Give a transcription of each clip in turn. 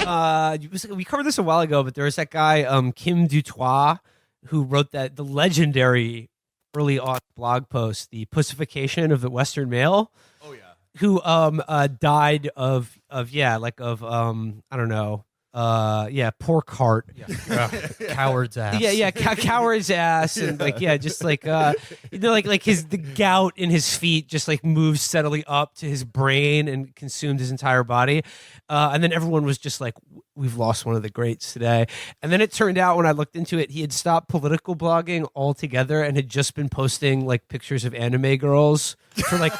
we covered this a while ago, but there was that guy Kim Dutoit who wrote the legendary early blog post, The Pussification of the Western Male. Oh yeah. Who died of I don't know. Pork heart. Yeah. Coward's ass. Coward's ass, and just like the gout in his feet just like moves steadily up to his brain and consumed his entire body, and then everyone was just like, "We've lost one of the greats today." And then it turned out when I looked into it, he had stopped political blogging altogether and had just been posting like pictures of anime girls for like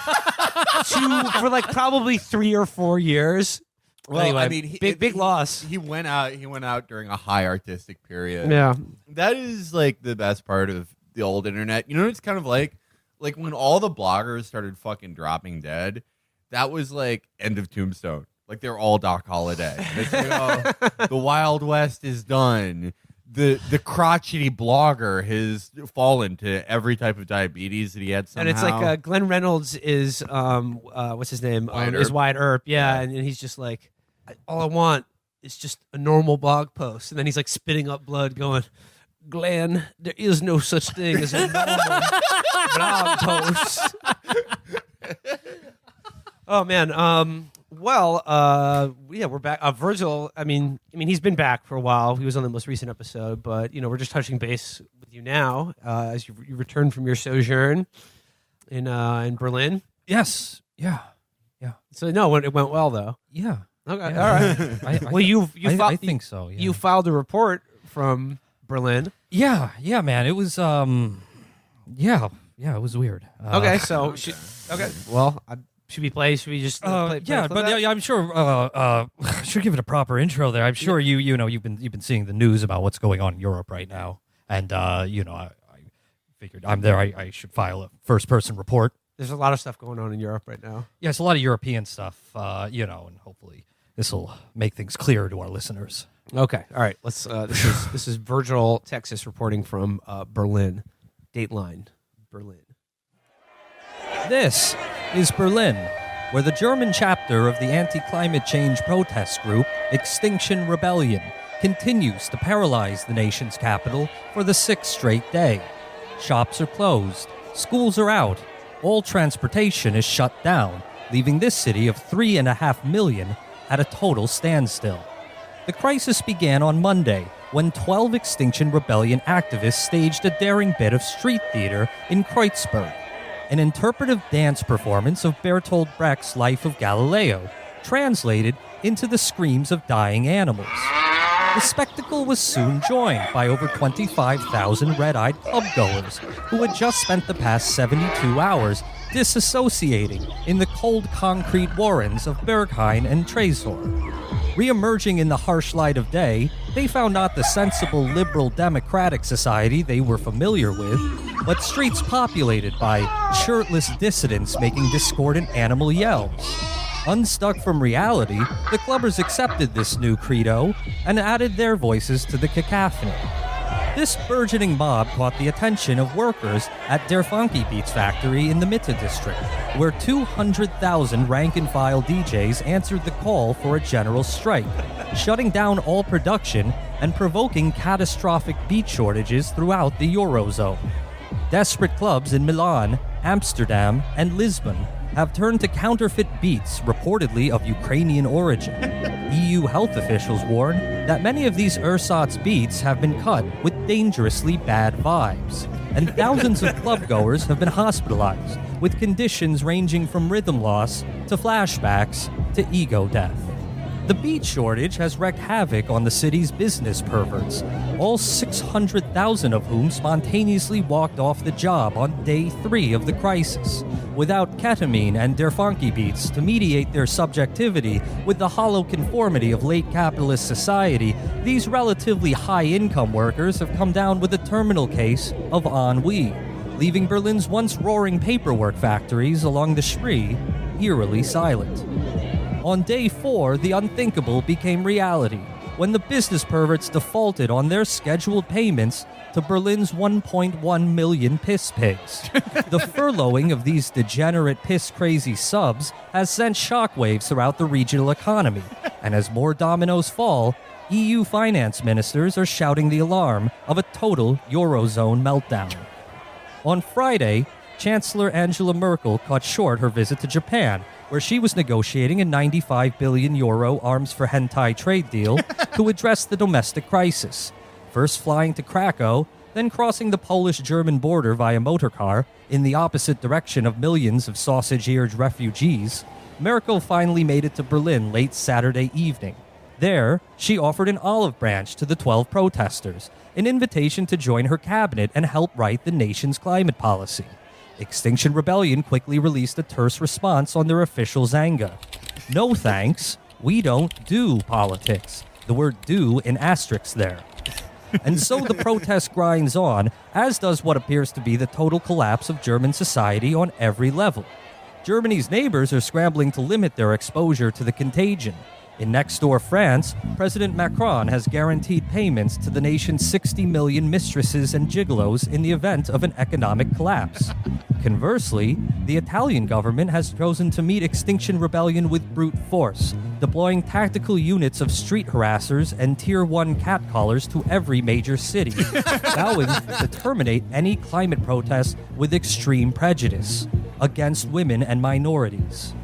probably 3 or 4 years. Well, anyway, I mean, big loss. He went out during a high artistic period. Yeah, that is like the best part of the old internet. You know, it's kind of like when all the bloggers started fucking dropping dead. That was like end of Tombstone. Like they're all Doc Holliday. It's like, the Wild West is done. The crotchety blogger has fallen to every type of diabetes that he had somehow. And it's like Glenn Reynolds is what's his name? Is Wyatt Earp. Yeah, and he's just like, all I want is just a normal blog post. And then he's like spitting up blood going, Glenn, there is no such thing as a normal blog post. Oh man. We're back. Virgil, I mean, he's been back for a while. He was on the most recent episode, but we're just touching base with you now as you return from your sojourn in Berlin. Yes. Yeah. So no, it went well though. Yeah. Okay. Yeah. All right. I think so. Yeah. You filed a report from Berlin. Yeah, man. It was it was weird. Okay. Well, should we play? Should we just play? I'm sure. Should give it a proper intro there. I'm sure you've been seeing the news about what's going on in Europe right now, and I figured I'm there. I should file a first person report. There's a lot of stuff going on in Europe right now. Yeah, it's a lot of European stuff. And hopefully this will make things clearer to our listeners. Okay. All right. Let's. This is Virgil, Texas, reporting from Berlin. Dateline, Berlin. This is Berlin, where the German chapter of the anti-climate change protest group Extinction Rebellion continues to paralyze the nation's capital for the 6th straight day. Shops are closed, schools are out, all transportation is shut down, leaving this city of 3.5 million at a total standstill. The crisis began on Monday when 12 Extinction Rebellion activists staged a daring bit of street theater in Kreuzberg, an interpretive dance performance of Bertolt Brecht's Life of Galileo, translated into the screams of dying animals. The spectacle was soon joined by over 25,000 red-eyed clubgoers who had just spent the past 72 hours disassociating in the cold concrete warrens of Berghain and Tresor. Re-emerging in the harsh light of day, they found not the sensible liberal democratic society they were familiar with, but streets populated by shirtless dissidents making discordant animal yells. Unstuck from reality, the clubbers accepted this new credo and added their voices to the cacophony. This burgeoning mob caught the attention of workers at Der Funky Beats factory in the Mitte district, where 200,000 rank-and-file DJs answered the call for a general strike, shutting down all production and provoking catastrophic beat shortages throughout the Eurozone. Desperate clubs in Milan, Amsterdam, and Lisbon have turned to counterfeit beats reportedly of Ukrainian origin. EU health officials warn that many of these ersatz beats have been cut with dangerously bad vibes, and thousands of clubgoers have been hospitalized with conditions ranging from rhythm loss to flashbacks to ego death. The beat shortage has wreaked havoc on the city's business perverts, all 600,000 of whom spontaneously walked off the job on day 3 of the crisis, without ketamine and Der Funky Beats to mediate their subjectivity with the hollow conformity of late capitalist society. These relatively high-income workers have come down with a terminal case of ennui, leaving Berlin's once roaring paperwork factories along the Spree eerily silent. On day 4, the unthinkable became reality when the business perverts defaulted on their scheduled payments to Berlin's 1.1 million piss pigs. The furloughing of these degenerate piss-crazy subs has sent shockwaves throughout the regional economy, And as more dominoes fall, EU finance ministers are shouting the alarm of a total Eurozone meltdown. On Friday, Chancellor Angela Merkel cut short her visit to Japan, where she was negotiating a €95 billion arms for hentai trade deal to address the domestic crisis. First flying to Krakow, then crossing the Polish-German border via motorcar in the opposite direction of millions of sausage-eared refugees, Merkel finally made it to Berlin late Saturday evening. There, she offered an olive branch to the 12 protesters, an invitation to join her cabinet and help write the nation's climate policy. Extinction Rebellion quickly released a terse response on their official Zanga. No thanks, we don't do politics. The word do in asterisks there. And so the protest grinds on, as does what appears to be the total collapse of German society on every level. Germany's neighbors are scrambling to limit their exposure to the contagion. In next-door France, President Macron has guaranteed payments to the nation's 60 million mistresses and gigolos in the event of an economic collapse. Conversely, the Italian government has chosen to meet Extinction Rebellion with brute force, deploying tactical units of street harassers and Tier 1 catcallers to every major city, vowing to terminate any climate protests with extreme prejudice against women and minorities.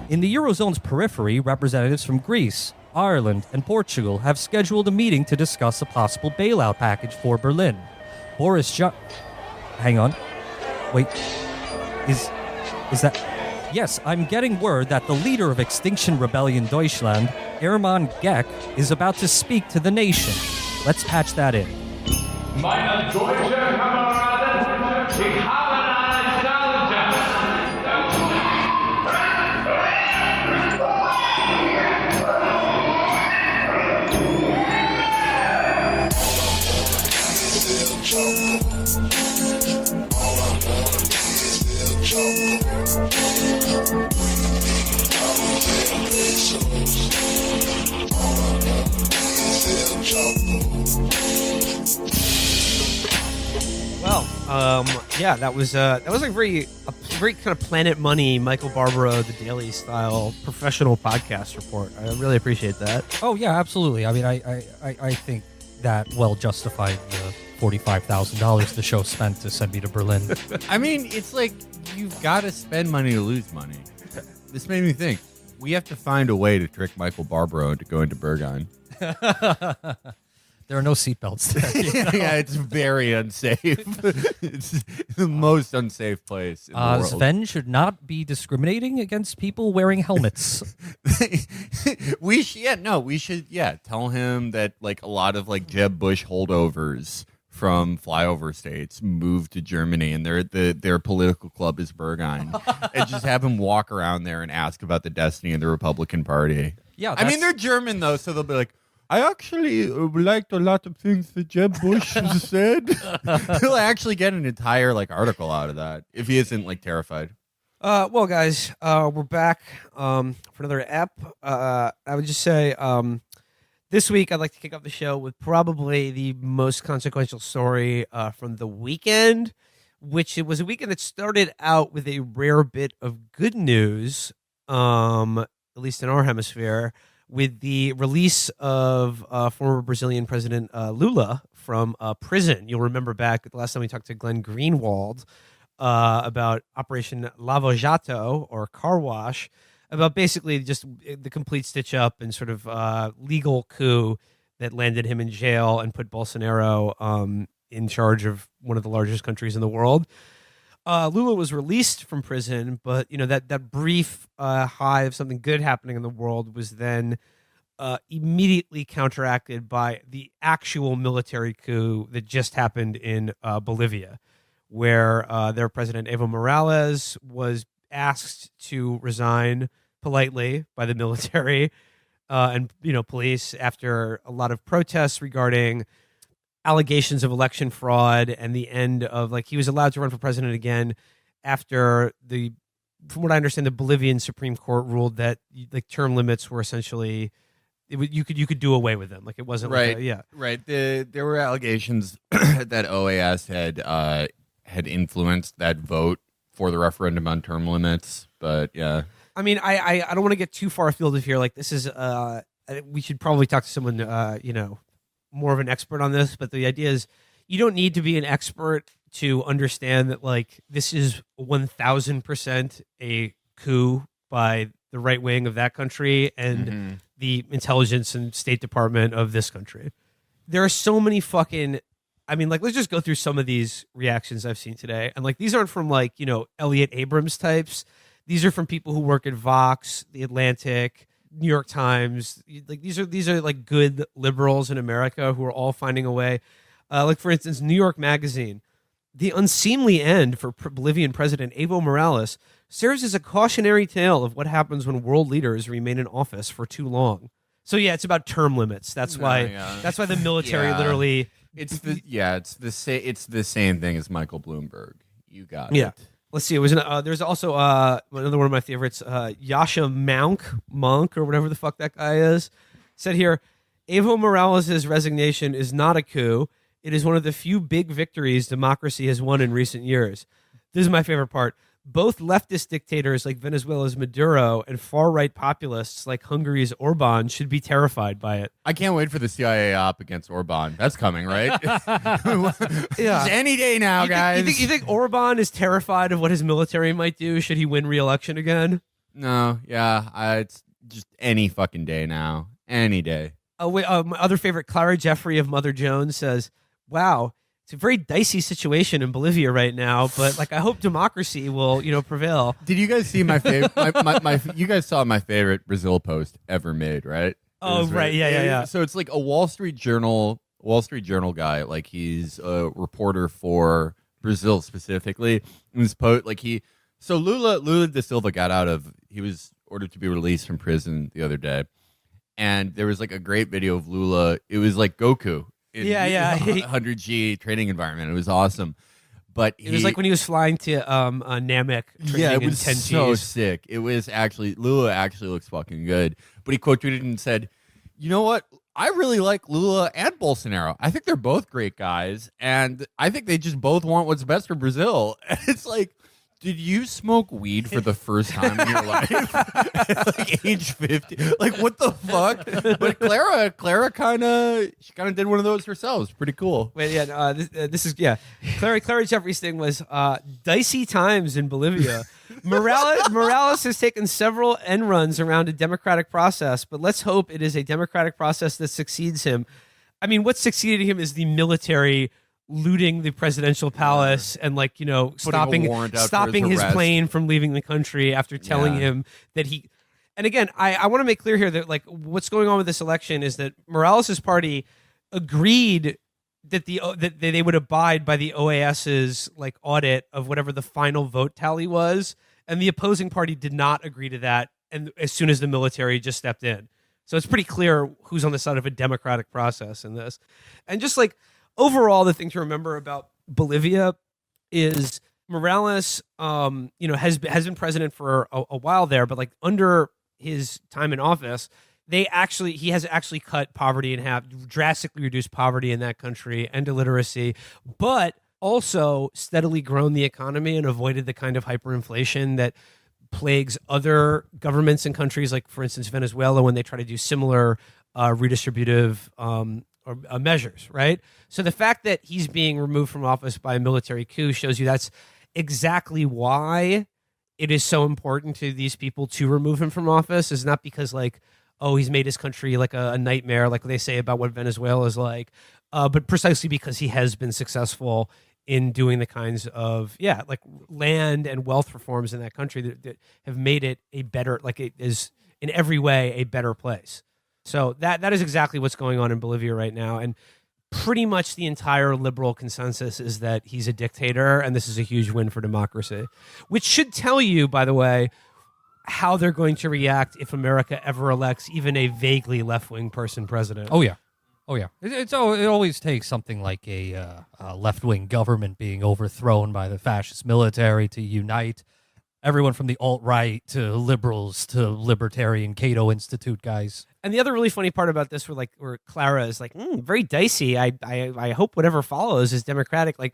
In the Eurozone's periphery, representatives from Greece, Ireland, and Portugal have scheduled a meeting to discuss a possible bailout package for Berlin. Hang on. Wait. Is that... Yes, I'm getting word that the leader of Extinction Rebellion Deutschland, Hermann Geck, is about to speak to the nation. Let's patch that in. Meine deutsche Kameraden, ich habe eine Challenge. Yeah, that was a very kind of Planet Money, Michael Barbaro, The Daily style professional podcast report. I really appreciate that. Oh yeah, absolutely. I mean, I think that well justified the $45,000 the show spent to send me to Berlin. I mean, it's like you've got to spend money to lose money. This made me think we have to find a way to trick Michael Barbaro into going to Berghain. There are no seatbelts there. You know? Yeah, it's very unsafe. It's the most unsafe place in the world. Sven should not be discriminating against people wearing helmets. We should tell him that like a lot of like Jeb Bush holdovers from flyover states moved to Germany and their political club is Berghain. And just have him walk around there and ask about the destiny of the Republican Party. Yeah, I mean, they're German though, so they'll be like, I actually liked a lot of things that Jeb Bush said. He'll actually get an entire like article out of that if he isn't like terrified. Well, guys, we're back for another ep. I would just say this week I'd like to kick off the show with probably the most consequential story from the weekend, which it was a weekend that started out with a rare bit of good news, at least in our hemisphere, with the release of former Brazilian President Lula from prison. You'll remember back the last time we talked to Glenn Greenwald about Operation Lava Jato, or car wash, about basically just the complete stitch up and sort of legal coup that landed him in jail and put Bolsonaro in charge of one of the largest countries in the world. Lula was released from prison, but that brief high of something good happening in the world was then immediately counteracted by the actual military coup that just happened in Bolivia, where their president Evo Morales was asked to resign politely by the military and police after a lot of protests regarding allegations of election fraud and the end of he was allowed to run for president again after from what I understand, the Bolivian Supreme Court ruled that term limits were essentially you could do away with them. It wasn't right. Right. There were allegations that OAS had influenced that vote for the referendum on term limits, but yeah. I mean, I don't want to get too far afield of here. Like, this is we should probably talk to someone more of an expert on this. But the idea is, you don't need to be an expert to understand that, like, this is 1,000% a coup by the right wing of that country and the intelligence and State Department of this country. There are so many fucking, I mean, like, let's just go through some of these reactions I've seen today. And, like, these aren't from, like, Elliot Abrams types. These are from people who work at Vox, The Atlantic, New York Times. Like, these are like good liberals in America who are all finding a way. Like, for instance, New York Magazine. The unseemly end for Bolivian President Evo Morales serves as a cautionary tale of what happens when world leaders remain in office for too long. So yeah, it's about term limits. That's why the military literally. It's the same thing as Michael Bloomberg. You got yeah. it. Let's see. It was there's also another one of my favorites, Yasha Monk or whatever the fuck that guy is. Said here, Evo Morales' resignation is not a coup. It is one of the few big victories democracy has won in recent years. This is my favorite part. Both leftist dictators like Venezuela's Maduro and far-right populists like Hungary's Orban should be terrified by it. I can't wait for the CIA op against Orban. That's coming, right? Yeah. Any day now, guys. You think Orban is terrified of what his military might do should he win re-election again? No, yeah. It's just any fucking day now. Any day. Oh, wait, my other favorite, Clara Jeffrey of Mother Jones, says, wow, it's a very dicey situation in Bolivia right now, but like I hope democracy will, prevail. Did you guys see my favorite? You guys saw my favorite Brazil post ever made, right? Oh, right, yeah. So it's like a Wall Street Journal guy, like he's a reporter for Brazil specifically. So Lula da Silva he was ordered to be released from prison the other day, and there was like a great video of Lula. It was like Goku. 100G training environment. It was awesome. But it was like when he was flying to Namek. Yeah, it was 10Gs. So sick. It was Lula actually looks fucking good. But he quote tweeted and said, "You know what? I really like Lula and Bolsonaro. I think they're both great guys, and I think they just both want what's best for Brazil." And it's like, did you smoke weed for the first time in your life at like age 50? Like, what the fuck? But Clara kind of did one of those herself. It's pretty cool. Wait, yeah, this is Clara Jeffrey's thing was dicey times in Bolivia. Morales has taken several end runs around a democratic process, but let's hope it is a democratic process that succeeds him. I mean, what succeeded him is the military looting the presidential palace and stopping his plane from leaving the country after telling him that he. And again, I want to make clear here that like what's going on with this election is that Morales' party agreed that that they would abide by the OAS's like audit of whatever the final vote tally was, and the opposing party did not agree to that. And as soon as the military just stepped in, so it's pretty clear who's on the side of a democratic process in this, and just like. Overall, the thing to remember about Bolivia is Morales, has been president for a while there, but like under his time in office, he has actually cut poverty in half, drastically reduced poverty in that country and illiteracy, but also steadily grown the economy and avoided the kind of hyperinflation that plagues other governments and countries, like for instance Venezuela, when they try to do similar redistributive measures, right? So the fact that he's being removed from office by a military coup shows you that's exactly why it is so important to these people to remove him from office. Is not because like, oh, he's made his country like a nightmare, like they say about what Venezuela is like, but precisely because he has been successful in doing the kinds of like land and wealth reforms in that country that have made it a better, like it is in every way a better place. So that is exactly what's going on in Bolivia right now. And pretty much the entire liberal consensus is that he's a dictator, and this is a huge win for democracy, which should tell you, by the way, how they're going to react if America ever elects even a vaguely left-wing person president. Oh, yeah. It always takes something like a left-wing government being overthrown by the fascist military to unite everyone from the alt-right to liberals to libertarian Cato Institute guys. And the other really funny part about this, where Clara is like, very dicey. I hope whatever follows is democratic. Like,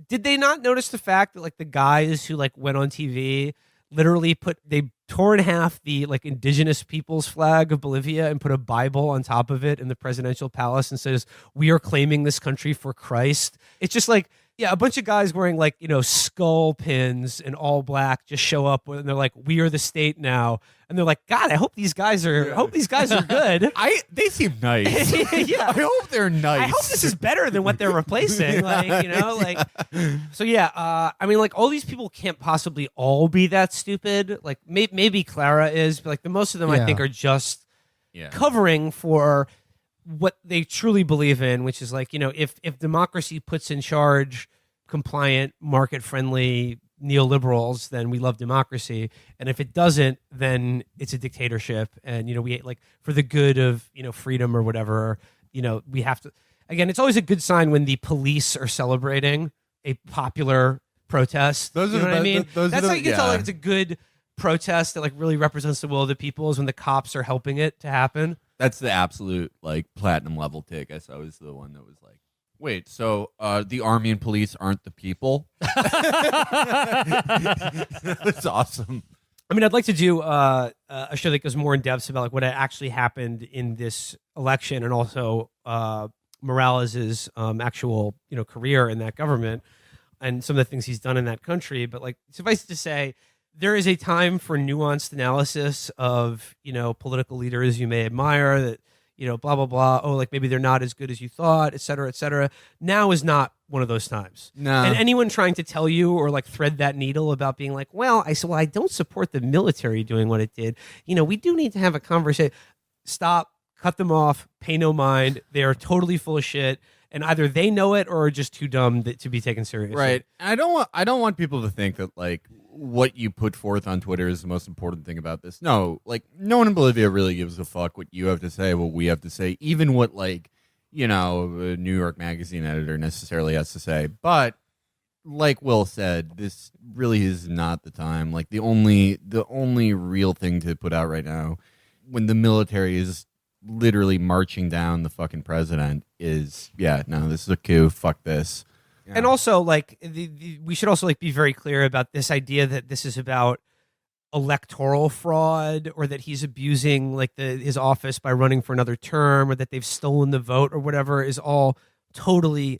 did they not notice the fact that like the guys who like went on TV literally they tore in half the like indigenous people's flag of Bolivia and put a Bible on top of it in the presidential palace and says, "We are claiming this country for Christ." It's just like, yeah, a bunch of guys wearing like, skull pins and all black just show up and they're like, "We are the state now." And they're like, "God, I hope these guys are good." They seem nice. Yeah. I hope they're nice. I hope this is better than what they're replacing. So yeah, I mean, like all these people can't possibly all be that stupid. Like maybe Clara is, but like the most of them I think are just covering for what they truly believe in, which is like, if democracy puts in charge compliant, market-friendly neoliberals, then we love democracy. And if it doesn't, then it's a dictatorship. And, we like for the good of, freedom or whatever, we have to, again, it's always a good sign when the police are celebrating a popular protest. Those you are know the what I best- mean? That's how you can tell yeah. like it's a good protest that like really represents the will of the people is when the cops are helping it to happen. That's the absolute like platinum level take. I saw was the one that was like, wait, so the army and police aren't the people? That's awesome. I mean, I'd like to do a show that goes more in depth about like what actually happened in this election and also Morales's actual career in that government and some of the things he's done in that country. But like, suffice it to say, there is a time for nuanced analysis of political leaders you may admire that blah blah blah. Oh, like maybe they're not as good as you thought, et cetera, et cetera. Now is not one of those times. No. And anyone trying to tell you or like thread that needle about being like, well, I don't support the military doing what it did. We do need to have a conversation. Stop. Cut them off. Pay no mind. They are totally full of shit, and either they know it or are just too dumb to be taken seriously. Right. And I don't want people to think that like what you put forth on Twitter is the most important thing about this. No, like no one in Bolivia really gives a fuck what you have to say, what we have to say, even what like, a New York Magazine editor necessarily has to say. But like Will said, this really is not the time. Like the only real thing to put out right now when the military is literally marching down the fucking president is, this is a coup. Fuck this. Yeah. And also, like, we should also like be very clear about this idea that this is about electoral fraud or that he's abusing like his office by running for another term or that they've stolen the vote or whatever is all totally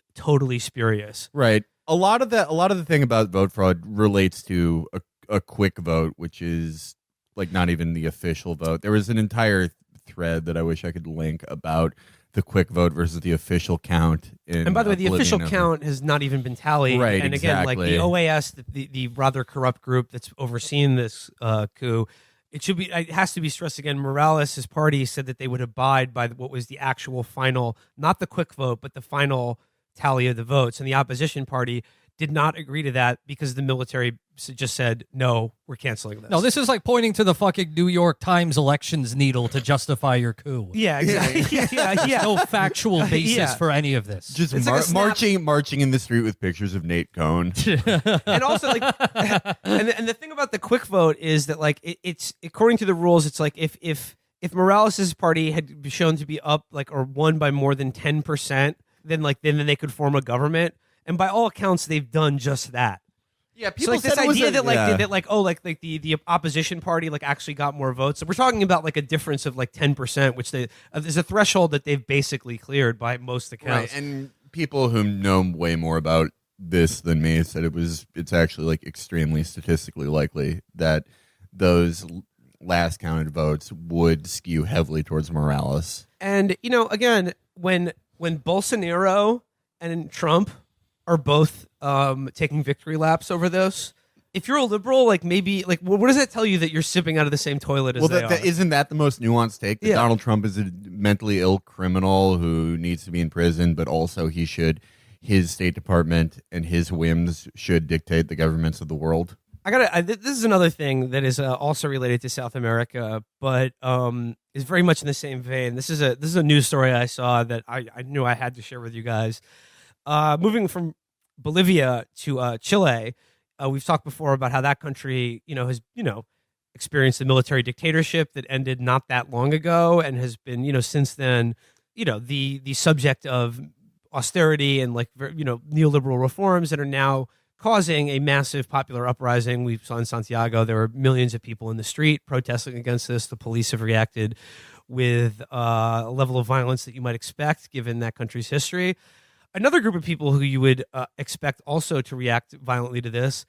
spurious. Right. A lot of the thing about vote fraud relates to a quick vote, which is like not even the official vote. There was an entire thread that I wish I could link about the quick vote versus the official count. And by the way, the official count has not even been tallied. Right, and again, exactly. like the OAS, the rather corrupt group that's overseeing this coup, it has to be stressed again. Morales' party said that they would abide by what was the actual final, not the quick vote, but the final tally of the votes. And the opposition party did not agree to that because the military just said, no, we're canceling this. No, this is like pointing to the fucking New York Times elections needle to justify your coup. Yeah, exactly. yeah. No factual basis Yeah. for any of this. Just It's like a snap- marching in the street with pictures of Nate Cohn. And also like and the thing about the quick vote is that like it's according to the rules it's like if Morales' party had shown to be up like or won by more than 10%, then they could form a government, and by all accounts they've done just that. Yeah, So like this idea that the opposition party like actually got more votes. So we're talking about like a difference of like 10%, which there's a threshold that they've basically cleared by most accounts. Right, and people who know way more about this than me said it's actually like extremely statistically likely that those last counted votes would skew heavily towards Morales. And again, when Bolsonaro and Trump are both taking victory laps over this, if you're a liberal, like maybe like what does that tell you that you're sipping out of the same toilet as they are? Isn't that the most nuanced take? That Yeah. Donald Trump is a mentally ill criminal who needs to be in prison, but also his State Department and his whims should dictate the governments of the world. This is another thing that is also related to South America, but is very much in the same vein. This is a news story I saw that I knew I had to share with you guys. Moving from Bolivia to Chile, we've talked before about how that country, has experienced a military dictatorship that ended not that long ago, and has been, since then, the subject of austerity and like neoliberal reforms that are now causing a massive popular uprising. We saw in Santiago, there were millions of people in the street protesting against this. The police have reacted with a level of violence that you might expect given that country's history. Another group of people who you would expect also to react violently to this,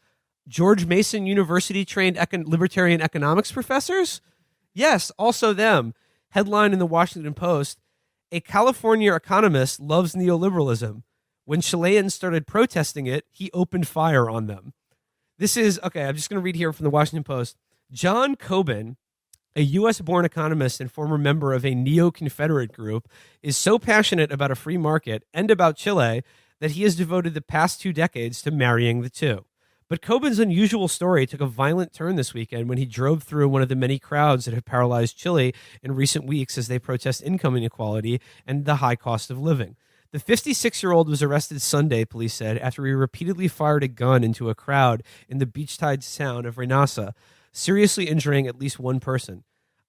George Mason University-trained libertarian economics professors. Yes, also them. Headline in the Washington Post, a California economist loves neoliberalism. When Chileans started protesting it, he opened fire on them. This is, okay, I'm just going to read here from the Washington Post. John Coben, a U.S.-born economist and former member of a neo-Confederate group, is so passionate about a free market and about Chile that he has devoted the past 2 decades to marrying the two. But Coben's unusual story took a violent turn this weekend when he drove through one of the many crowds that have paralyzed Chile in recent weeks as they protest income inequality and the high cost of living. The 56-year-old was arrested Sunday, police said, after he repeatedly fired a gun into a crowd in the beach-tide town of Reynosa, seriously injuring at least one person.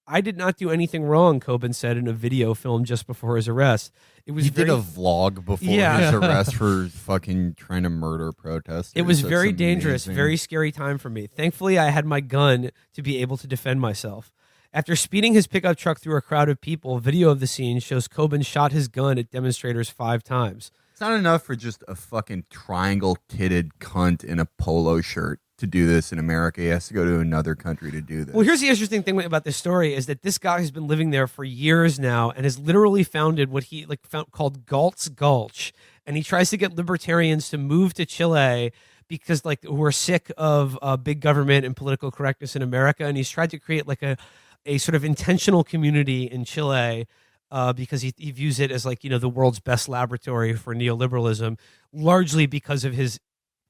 I did not do anything wrong, Coben said in a video filmed just before his arrest. It was He did a vlog before his arrest for fucking trying to murder protesters. It was That's very dangerous, amazing. very scary time for me. Thankfully, I had my gun to be able to defend myself. After speeding his pickup truck through a crowd of people, video of the scene shows Coben shot his gun at demonstrators 5 times. It's not enough for just a fucking triangle-titted cunt in a polo shirt to do this in America. He has to go to another country to do this. Well, here's the interesting thing about this story is that this guy has been living there for years now and has literally founded what he found called Galt's Gulch. And he tries to get libertarians to move to Chile because who are sick of big government and political correctness in America. And he's tried to create a sort of intentional community in Chile because he views it as the world's best laboratory for neoliberalism, largely because of his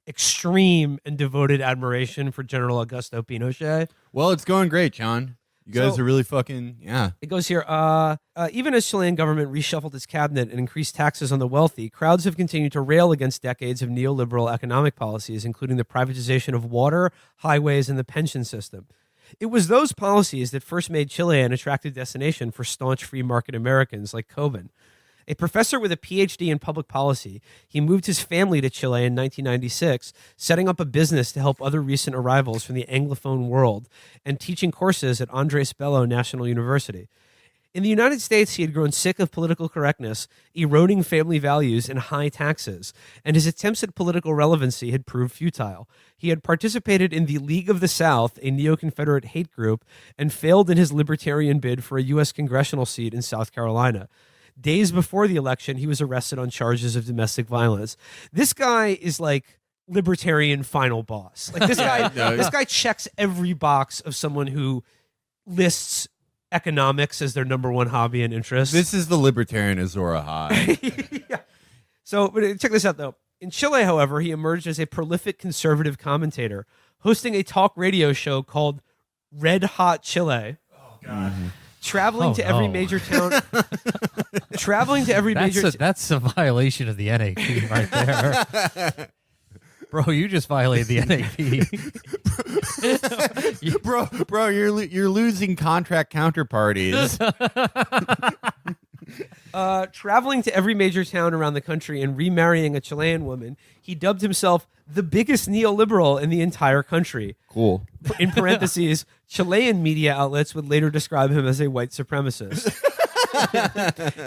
extreme and devoted admiration for General Augusto Pinochet. Well, it's going great, John. You guys are really fucking, yeah. It goes here, even as Chilean government reshuffled its cabinet and increased taxes on the wealthy, crowds have continued to rail against decades of neoliberal economic policies, including the privatization of water, highways, and the pension system. It was those policies that first made Chile an attractive destination for staunch free market Americans like Coben. A professor with a PhD in public policy, he moved his family to Chile in 1996, setting up a business to help other recent arrivals from the Anglophone world and teaching courses at Andres Bello National University. In the United States, he had grown sick of political correctness, eroding family values, and high taxes, and his attempts at political relevancy had proved futile. He had participated in the League of the South, a neo-Confederate hate group, and failed in his libertarian bid for a U.S. congressional seat in South Carolina. Days before the election, he was arrested on charges of domestic violence. This guy is like libertarian final boss. This guy checks every box of someone who lists economics as their number one hobby and interest. This is the libertarian Azora High. Yeah. So, but check this out, though. In Chile, however, he emerged as a prolific conservative commentator, hosting a talk radio show called Red Hot Chile. Oh, God. Mm-hmm. Traveling to every major town. That's a violation of the NAP right there. Bro, you just violated the NAP. bro, you're losing contract counterparties. Traveling to every major town around the country and remarrying a Chilean woman, he dubbed himself the biggest neoliberal in the entire country. Cool. In parentheses, Chilean media outlets would later describe him as a white supremacist.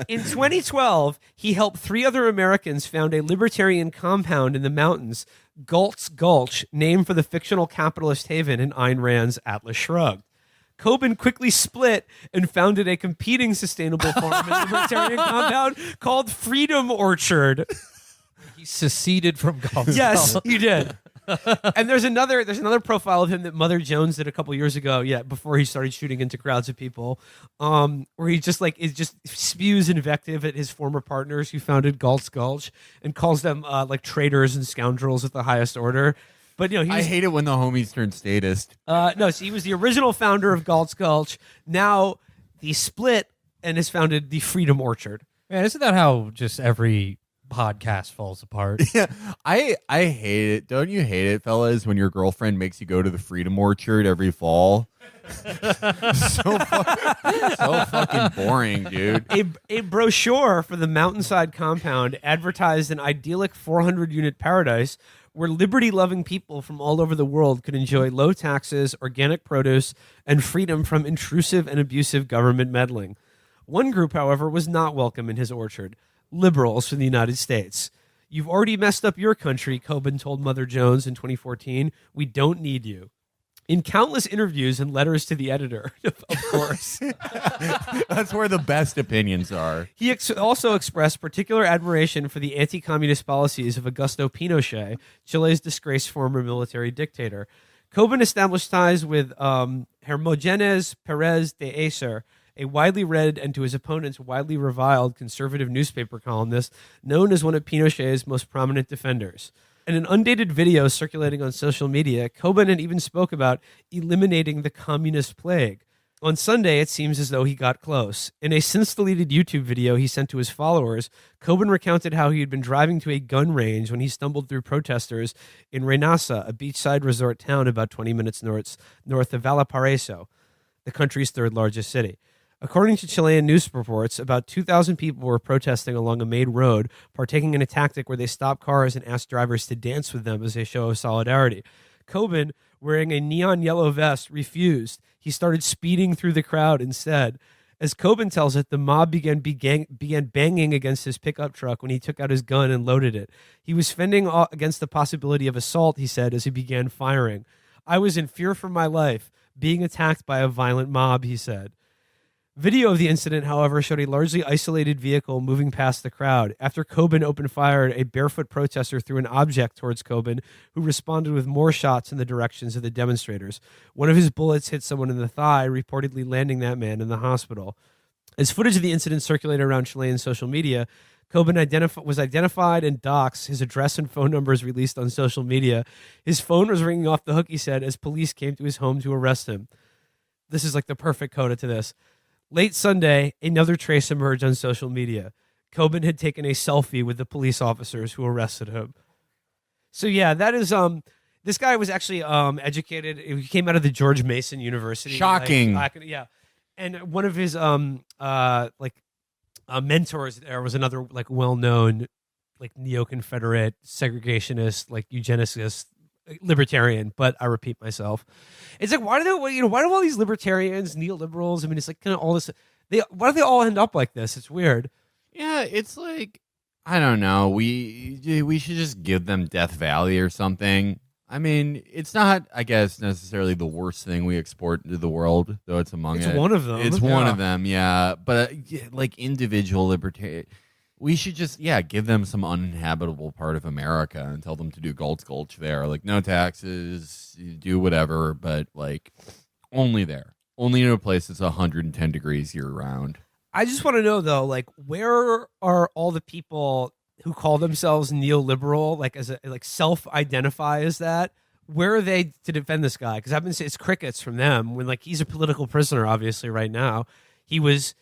In 2012, he helped 3 other Americans found a libertarian compound in the mountains, Galt's Gulch, named for the fictional capitalist haven in Ayn Rand's Atlas Shrugged. Coben quickly split and founded a competing sustainable farm and libertarian compound called Freedom Orchard. He seceded from Galt's. Yes, he did. And there's another profile of him that Mother Jones did a couple years ago, before he started shooting into crowds of people, where he just spews invective at his former partners who founded Galt's Gulch and calls them traitors and scoundrels at the highest order. But I hate it when the homies turn statist. No, so he was the original founder of Galt's Gulch. Now he split and has founded the Freedom Orchard. Man, isn't that how just every podcast falls apart? Yeah, I hate it. Don't you hate it, fellas, when your girlfriend makes you go to the Freedom Orchard every fall? so fucking boring, dude. A brochure for the mountainside compound advertised an idyllic 400-unit paradise where liberty-loving people from all over the world could enjoy low taxes, organic produce, and freedom from intrusive and abusive government meddling. One group, however, was not welcome in his orchard: liberals from the United States. "You've already messed up your country," Coben told Mother Jones in 2014. "We don't need you." In countless interviews and letters to the editor, of course. That's where the best opinions are. He also expressed particular admiration for the anti-communist policies of Augusto Pinochet, Chile's disgraced former military dictator. Coben established ties with Hermógenes Pérez de Acer, a widely read and to his opponents widely reviled conservative newspaper columnist known as one of Pinochet's most prominent defenders. In an undated video circulating on social media, Coben had even spoke about eliminating the communist plague. On Sunday, it seems as though he got close. In a since-deleted YouTube video he sent to his followers, Coben recounted how he had been driving to a gun range when he stumbled through protesters in Reynosa, a beachside resort town about 20 minutes north of Valparaiso, the country's third largest city. According to Chilean news reports, about 2,000 people were protesting along a main road, partaking in a tactic where they stopped cars and asked drivers to dance with them as a show of solidarity. Coben, wearing a neon yellow vest, refused. He started speeding through the crowd instead. As Coben tells it, the mob began banging against his pickup truck when he took out his gun and loaded it. He was fending against the possibility of assault, he said, as he began firing. "I was in fear for my life, being attacked by a violent mob," he said. Video of the incident, however, showed a largely isolated vehicle moving past the crowd. After Coben opened fire, a barefoot protester threw an object towards Coben, who responded with more shots in the directions of the demonstrators. One of his bullets hit someone in the thigh, reportedly landing that man in the hospital. As footage of the incident circulated around Chilean social media, Coben was identified and doxxed. His address and phone numbers released on social media. His phone was ringing off the hook, he said, as police came to his home to arrest him. This is like the perfect coda to this. Late Sunday, another trace emerged on social media. Coben had taken a selfie with the police officers who arrested him. So yeah, that is this guy was actually educated. He came out of the George Mason University. Shocking. Yeah. And one of his mentors there was another like well-known like neo-Confederate segregationist, like eugenicist libertarian, but I repeat myself. It's like, why do all these libertarians, neoliberals? I mean, it's like kind of all this. Why do they all end up like this? It's weird. Yeah, it's like, I don't know. We should just give them Death Valley or something. I mean, it's not, I guess, necessarily the worst thing we export into the world, though it's among it. It's one of them. It's one of them, yeah. But like individual libertarian. We should just, give them some uninhabitable part of America and tell them to do Gulch there. Like, no taxes, you do whatever, but, like, only there. Only in a place that's 110 degrees year-round. I just want to know, though, like, where are all the people who call themselves neoliberal, like, self-identify as that? Where are they to defend this guy? Because I've been saying it's crickets from them when, like, he's a political prisoner, obviously, right now. The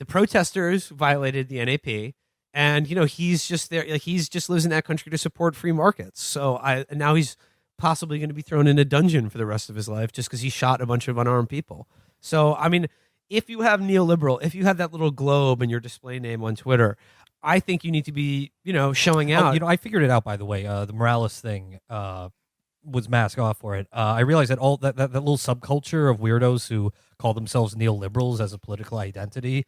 protesters violated the NAP. And, he's just there. Like, he's just lives in that country to support free markets. So now he's possibly going to be thrown in a dungeon for the rest of his life just because he shot a bunch of unarmed people. So, I mean, if you have neoliberal, if you have that little globe in your display name on Twitter, I think you need to be, showing out. I figured it out, by the way. The Morales thing was mask off for it. I realized that all that little subculture of weirdos who call themselves neoliberals as a political identity,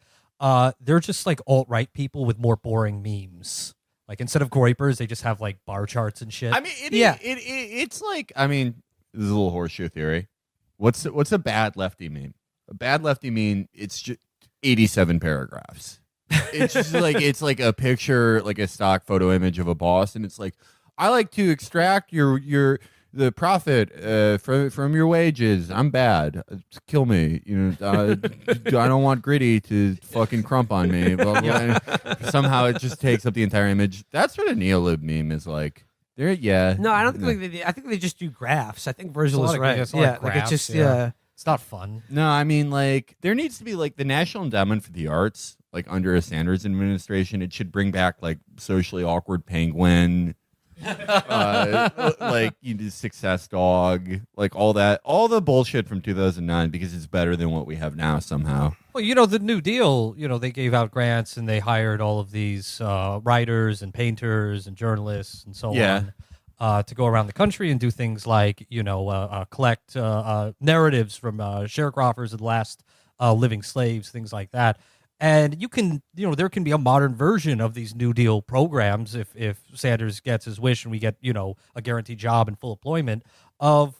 they're just like alt-right people with more boring memes. Like, instead of Groypers, they just have like bar charts and shit. I mean, it's like, I mean, this is a little horseshoe theory. What's a bad lefty meme? A bad lefty meme, it's just 87 paragraphs. It's just like, it's like a picture, like a stock photo image of a boss, and it's like, I like to extract the profit from your wages. I'm bad. Kill me. I don't want Gritty to fucking crump on me. Blah, blah. Somehow it just takes up the entire image. That's what a neolib meme is like. No, I don't think I think they just do graphs. I think Virgil is right. It's not fun. No, I mean, like, there needs to be like the National Endowment for the Arts, like under a Sanders administration. It should bring back like socially awkward penguin. Like Success Dog, like all the bullshit from 2009, because it's better than what we have now somehow. Well, the New Deal, they gave out grants and they hired all of these writers and painters and journalists and so on. to go around the country and do things like, collect narratives from sharecroppers and last living slaves, things like that. And you can, there can be a modern version of these New Deal programs if Sanders gets his wish and we get, a guaranteed job and full employment of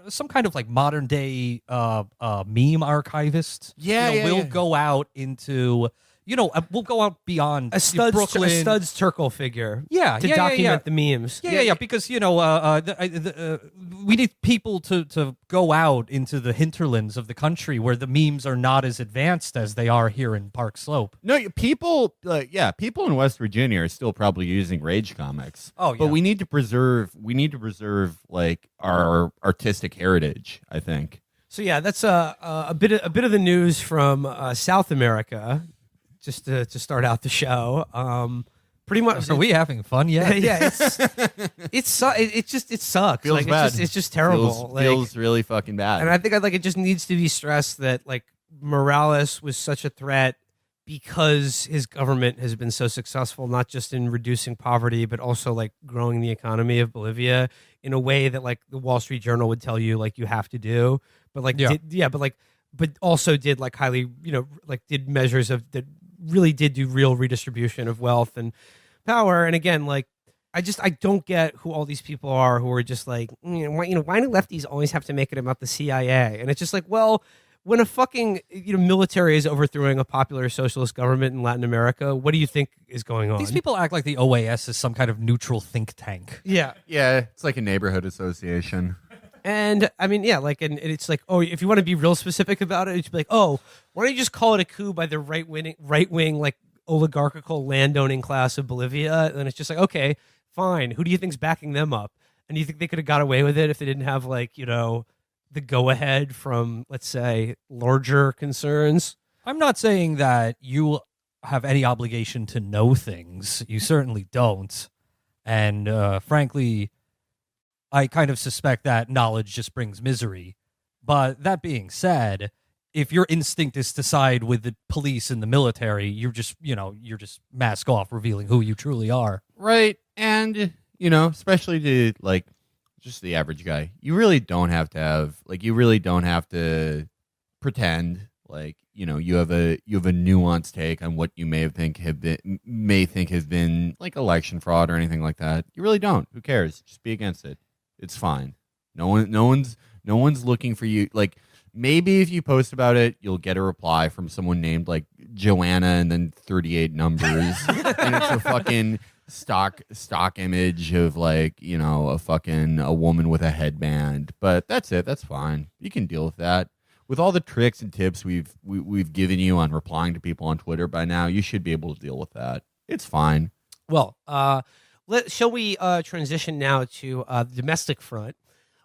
some kind of like modern day meme archivist. We'll go out into, we'll go out beyond Brooklyn. A Studs Terkel figure. Yeah, to document the memes. Yeah, because we need people to go out into the hinterlands of the country where the memes are not as advanced as they are here in Park Slope. No, people in West Virginia are still probably using Rage comics. Oh, yeah. But we need to preserve like our artistic heritage, I think. So yeah, that's a bit of the news from South America. Just to start out the show, pretty much. Are we having fun yet? Yeah, it sucks. Feels bad. It's just terrible. Feels really fucking bad. And I think it just needs to be stressed that like Morales was such a threat because his government has been so successful, not just in reducing poverty, but also like growing the economy of Bolivia in a way that like the Wall Street Journal would tell you like you have to do. But like but also did like highly did measures of that. Really did do real redistribution of wealth and power. And again, like I don't get who all these people are who are just like, why do lefties always have to make it about the CIA? And it's just like, well, when a fucking military is overthrowing a popular socialist government in Latin America, what do you think is going on? These people act like the OAS is some kind of neutral think tank. Yeah. Yeah, it's like a neighborhood association. And I mean, yeah, like, and it's like, oh, if you want to be real specific about it, it's like, oh, why don't you just call it a coup by the right wing, like oligarchical landowning class of Bolivia? And it's just like, okay, fine. Who do you think's backing them up? And you think they could have got away with it if they didn't have like, the go ahead from, let's say, larger concerns? I'm not saying that you have any obligation to know things. You certainly don't. And frankly, I kind of suspect that knowledge just brings misery. But that being said, if your instinct is to side with the police and the military, you're just mask off, revealing who you truly are. Right. And, especially to like just the average guy, you really don't have to pretend like, you have a nuanced take on what you may think has been like election fraud or anything like that. You really don't. Who cares? Just be against it. It's fine. No one's looking for you. Like maybe if you post about it, you'll get a reply from someone named like Joanna and then 38 numbers, and it's a fucking stock image of like a woman with a headband. But that's it. That's fine. You can deal with that. With all the tricks and tips we've given you on replying to people on Twitter by now, you should be able to deal with that. It's fine. Well, shall we transition now to the domestic front,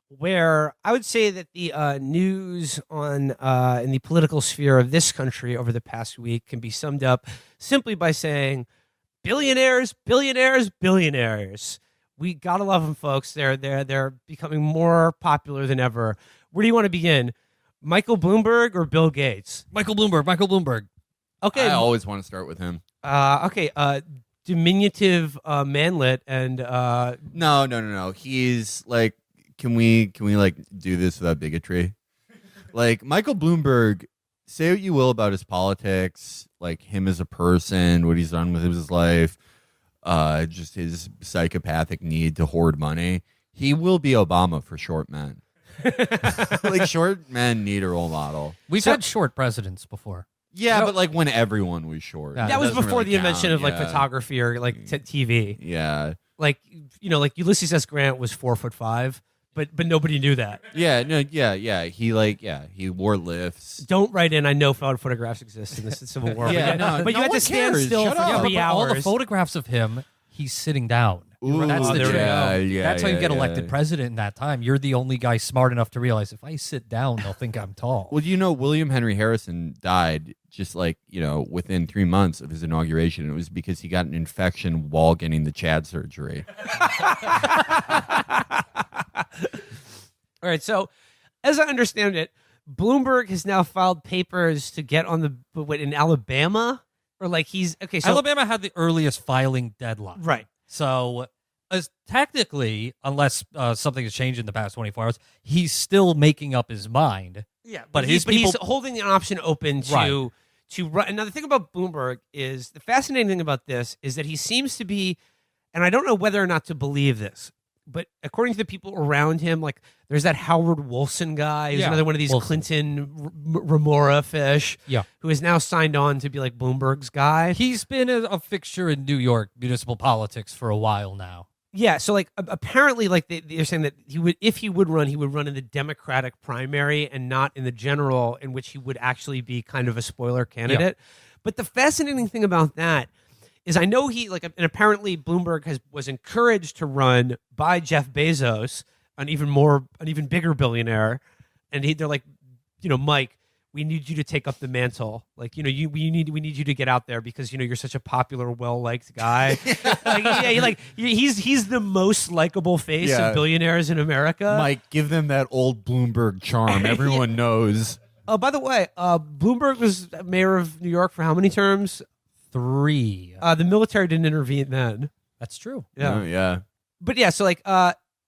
where I would say that the news in the political sphere of this country over the past week can be summed up simply by saying billionaires, billionaires, billionaires. We gotta love them, folks. They're becoming more popular than ever. Where do you want to begin? Michael Bloomberg or Bill Gates? Michael Bloomberg. Okay. I always want to start with him. Okay. Diminutive manlet and No. He's like, can we like do this without bigotry? Like Michael Bloomberg, say what you will about his politics, like him as a person, what he's done with his life, just his psychopathic need to hoard money. He will be Obama for short men. Like short men need a role model. We've had short presidents before. Yeah, but like when everyone was short. Yeah, that was before really the invention count. of like photography or like TV. Yeah. Like like Ulysses S. Grant was 4'5", but nobody knew that. Yeah, no, yeah. He wore lifts. Don't write in. I know photographs exist in the Civil War. Yeah, but you had to stand cares. still Shut for up. 3 hours. All the photographs of him, he's sitting down. Ooh, That's the there we trick. go. That's how you get elected yeah. president in that time. You're the only guy smart enough to realize if I sit down, they'll think I'm tall. Well, William Henry Harrison died just like, within 3 months of his inauguration. It was because he got an infection while getting the Chad surgery. All right. So, as I understand it, Bloomberg has now filed papers to get on in Alabama, or like he's okay. So Alabama had the earliest filing deadline. right. So as technically, unless something has changed in the past 24 hours, he's still making up his mind. Yeah, but he's people holding an option open to run. And now the thing about Bloomberg is the fascinating thing about this is that he seems to be, and I don't know whether or not to believe this, but according to the people around him, like there's that Howard Wolfson guy who's another one of these Clinton remora fish, who is now signed on to be like Bloomberg's guy. He's been a fixture in New York municipal politics for a while now. Yeah, so like apparently, like they're saying that he would, if he would run in the Democratic primary and not in the general, in which he would actually be kind of a spoiler candidate. But the fascinating thing about that is, I know he and apparently Bloomberg was encouraged to run by Jeff Bezos, an even bigger billionaire, and they're like, Mike, we need you to take up the mantle. Like, we need you to get out there because you're such a popular, well-liked guy. He's the most likable face of billionaires in America. Mike, give them that old Bloomberg charm. Everyone knows. Oh, by the way, Bloomberg was mayor of New York for how many terms? 3. The military didn't intervene then. That's true. Yeah. Oh, yeah. But yeah, so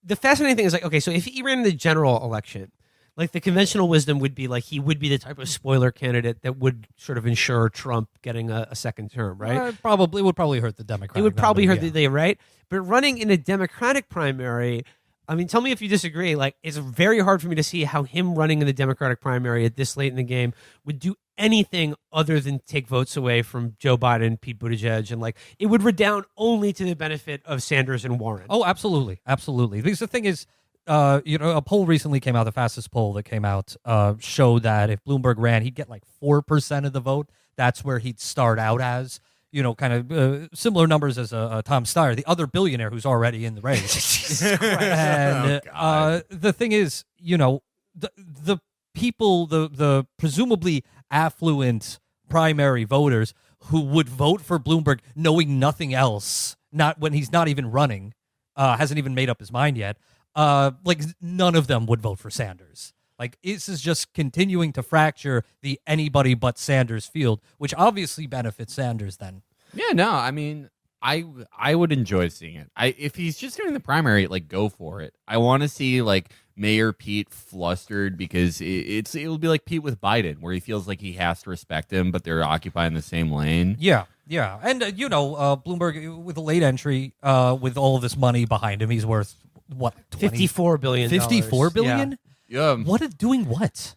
the fascinating thing is okay, so if he ran in the general election, like the conventional wisdom would be like he would be the type of spoiler candidate that would sort of ensure Trump getting a second term, right? It would probably hurt the Democratic. It would probably hurt the the right? But running in a Democratic primary, I mean, tell me if you disagree. Like, it's very hard for me to see how him running in the Democratic primary at this late in the game would do anything other than take votes away from Joe Biden, Pete Buttigieg, and like it would redound only to the benefit of Sanders and Warren. Oh, absolutely, absolutely. Because the thing is, a poll recently came out. The fastest poll that came out showed that if Bloomberg ran, he'd get like 4% of the vote. That's where he'd start out as. Kind of similar numbers as Tom Steyer, the other billionaire who's already in the race. And the thing is, the people, the presumably affluent primary voters who would vote for Bloomberg knowing nothing else, not when he's not even running, hasn't even made up his mind yet, like none of them would vote for Sanders. Like, this is just continuing to fracture the anybody but Sanders field, which obviously benefits Sanders then. Yeah, no, I mean, I would enjoy seeing it. If he's just doing the primary, like, go for it. I want to see, like, Mayor Pete flustered because it'll be like Pete with Biden, where he feels like he has to respect him, but they're occupying the same lane. Yeah. And, Bloomberg, with a late entry, with all of this money behind him, he's worth, what, $54 billion. $54 billion? Yeah. Yeah. Doing what?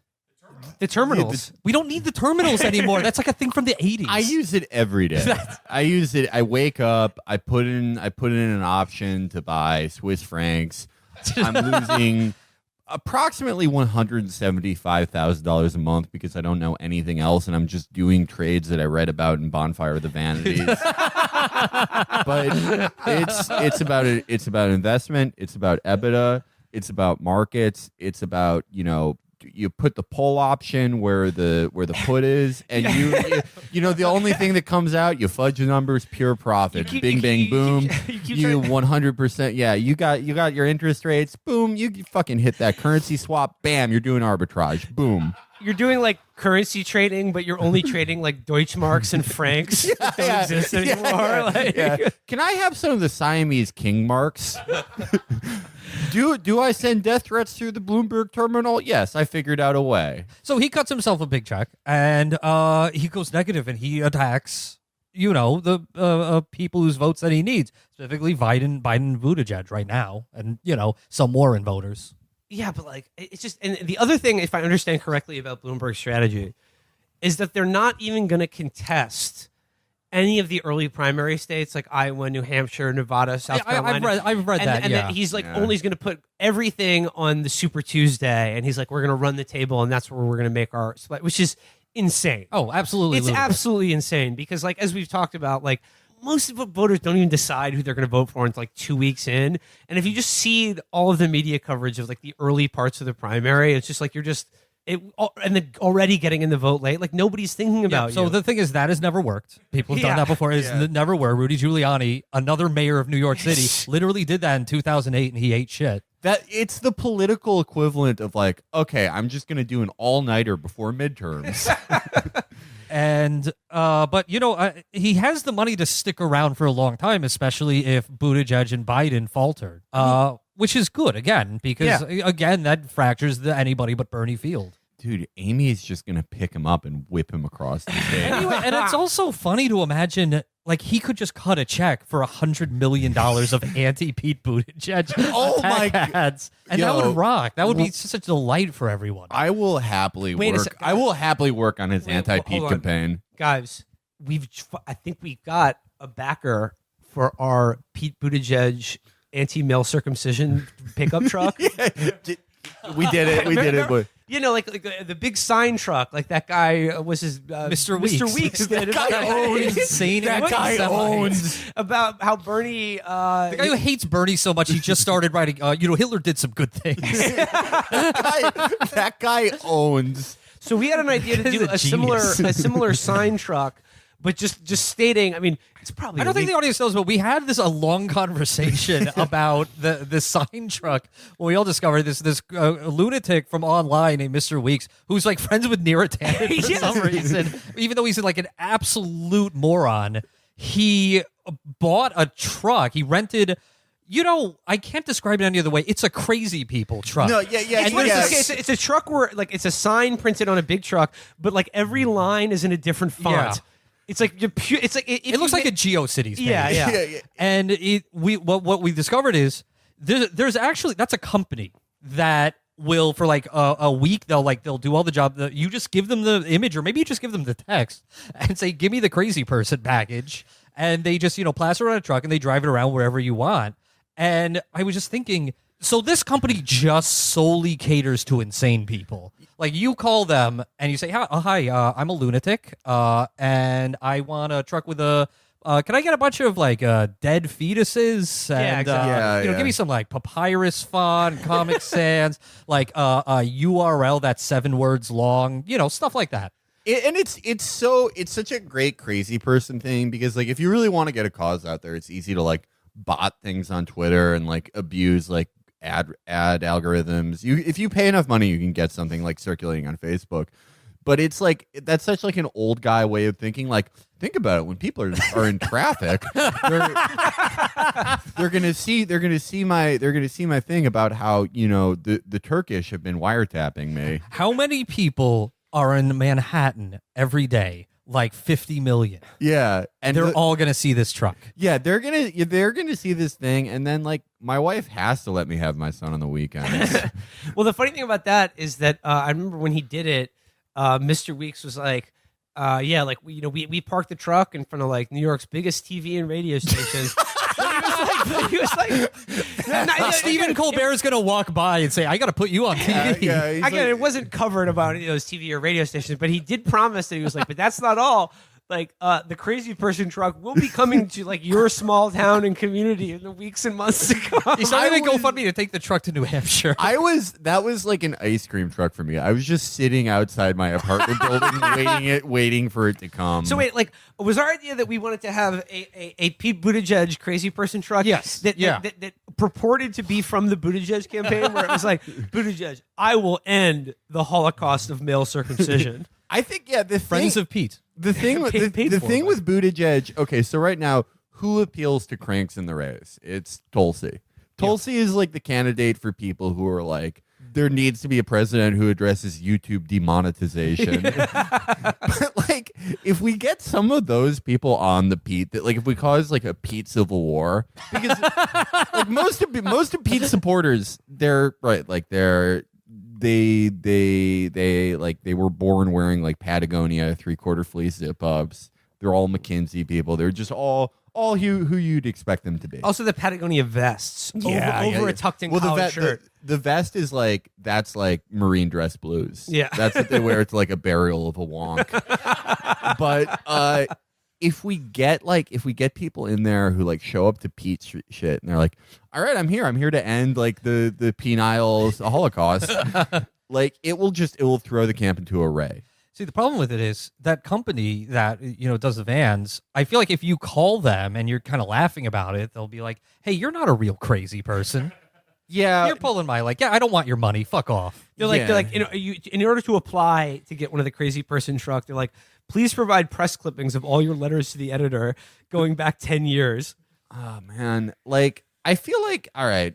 The terminals. We don't need the terminals anymore. That's like a thing from the 80s. I use it every day. I use it. I wake up. I put in an option to buy Swiss francs. I'm losing approximately $175,000 a month because I don't know anything else, and I'm just doing trades that I read about in Bonfire of the Vanities. But it's about it. It's about investment. It's about EBITDA. It's about markets. It's about, you put the pull option where the put is, and the only thing that comes out, you fudge the numbers, pure profit, bing bang boom. You 100%, yeah. You got your interest rates, boom. You fucking hit that currency swap, bam. You're doing arbitrage, boom. You're doing like currency trading, but you're only trading like Deutschmarks and francs that don't exist anymore. Can I have some of the Siamese king marks? Do I send death threats through the Bloomberg terminal? Yes, I figured out a way. So he cuts himself a big check, and he goes negative, and he attacks, the people whose votes that he needs, specifically Biden, Buttigieg right now, and some Warren voters. Yeah, but like it's just, and the other thing, if I understand correctly about Bloomberg's strategy, is that they're not even going to contest any of the early primary states like Iowa, New Hampshire, Nevada, South Carolina. I've read that. And that he's like only going to put everything on the Super Tuesday, and he's like, we're going to run the table, and that's where we're going to make our split, which is insane. Oh, absolutely, it's absolutely insane because, like, as we've talked about, like, most of the voters don't even decide who they're going to vote for until like 2 weeks in, and if you just see all of the media coverage of like the early parts of the primary, it's just like you're just. And then already getting in the vote late, like nobody's thinking about you. So the thing is, that has never worked. People have done that before. It's never worked. Rudy Giuliani, another mayor of New York City, literally did that in 2008, and he ate shit. That it's the political equivalent of like, okay, I'm just going to do an all-nighter before midterms. And but he has the money to stick around for a long time, especially if Buttigieg and Biden faltered. Which is good again because again that fractures the anybody but Bernie field. Dude, Amy's just gonna pick him up and whip him across the stage. Anyway, and it's also funny to imagine like he could just cut a check for $100 million of anti-Pete Buttigieg ads, and that would rock. That would be such a delight for everyone. I will happily I will happily work on his anti-Pete campaign, guys. I think we got a backer for our Pete Buttigieg anti-male circumcision pickup truck. We did it. We did it. But like the big sign truck, like that guy was his Mr. Weeks. Mr. Weeks. that guy owns insane. That guy owns about how Bernie, the guy who hates Bernie so much, he just started writing. Hitler did some good things. that guy owns. So we had an idea to do a similar sign truck. But just stating, I mean, it's probably. I don't think the audience knows, but we had a long conversation about the sign truck when we all discovered this lunatic from online named Mr. Weeks, who's like friends with Neera Tanden for some reason, even though he's like an absolute moron. He bought a truck. He rented. I can't describe it any other way. It's a crazy people truck. No, It's a truck where like it's a sign printed on a big truck, but like every line is in a different font. Yeah. It's like it's like it looks like a GeoCities page. Yeah. And what we discovered is there's actually that's a company that will for like a week they'll do all the job. You just give them the image, or maybe you just give them the text and say, "Give me the crazy person package," and they just plaster it on a truck and they drive it around wherever you want. And I was just thinking, so this company just solely caters to insane people. Like you call them and you say, "Hi, I'm a lunatic, and I want a truck with a. Can I get a bunch of like dead fetuses? And, exactly. Give me some like papyrus font, Comic Sans, like a URL that's 7 words long, stuff like that." And it's such a great crazy person thing because like if you really want to get a cause out there, it's easy to like bot things on Twitter and like abuse like ad algorithms. If you pay enough money, you can get something like circulating on Facebook. But it's like that's such like an old guy way of thinking. Like think about it: when people are in traffic, they're gonna see my thing about how the Turkish have been wiretapping me. How many people are in Manhattan every day? Like 50 million. Yeah, and they're all gonna see this truck. Yeah, they're gonna see this thing, and then like my wife has to let me have my son on the weekends. Well, the funny thing about that is that I remember when he did it, Mr. Weeks was like, like we parked the truck in front of like New York's biggest TV and radio stations. He was like Stephen Colbert is going to walk by and say, "I got to put you on TV." It wasn't covered about those TV or radio stations, but he did promise that he was like, "But that's not all. Like the crazy person truck will be coming to like your small town and community in the weeks and months to come." He's not even GoFundMe to take the truck to New Hampshire. That was like an ice cream truck for me. I was just sitting outside my apartment building, waiting for it to come. So wait, like, was our idea that we wanted to have a Pete Buttigieg crazy person truck? Yes. That purported to be from the Buttigieg campaign, where it was like, Buttigieg, I will end the Holocaust of male circumcision. I think the Friends of Pete. The thing with Buttigieg. Okay, so right now, who appeals to cranks in the race? It's Tulsi. Tulsi is like the candidate for people who are like, there needs to be a president who addresses YouTube demonetization. But like, if we get some of those people on the Pete, that like, if we cause like a Pete civil war, because like most of Pete's supporters, they're right, like they were born wearing like Patagonia 3/4 fleece zip ups. They're all McKinsey people. They're just all who you'd expect them to be. Also, the Patagonia vests over a tucked in collared shirt. The vest is like that's like Marine dress blues. Yeah, that's what they wear to like a burial of a wonk. But if we get people in there who like show up to Pete's shit and they're like, all right, I'm here to end like the penile Holocaust. Like it will throw the camp into array. See, the problem with it is that company that does the vans. I feel like if you call them and you're kind of laughing about it, they'll be like, "Hey, you're not a real crazy person. Yeah, you're pulling my I don't want your money. Fuck off." They're like, in order to apply to get one of the crazy person truck, they're like, Please provide press clippings of all your letters to the editor going back 10 years. Oh man, like I feel like I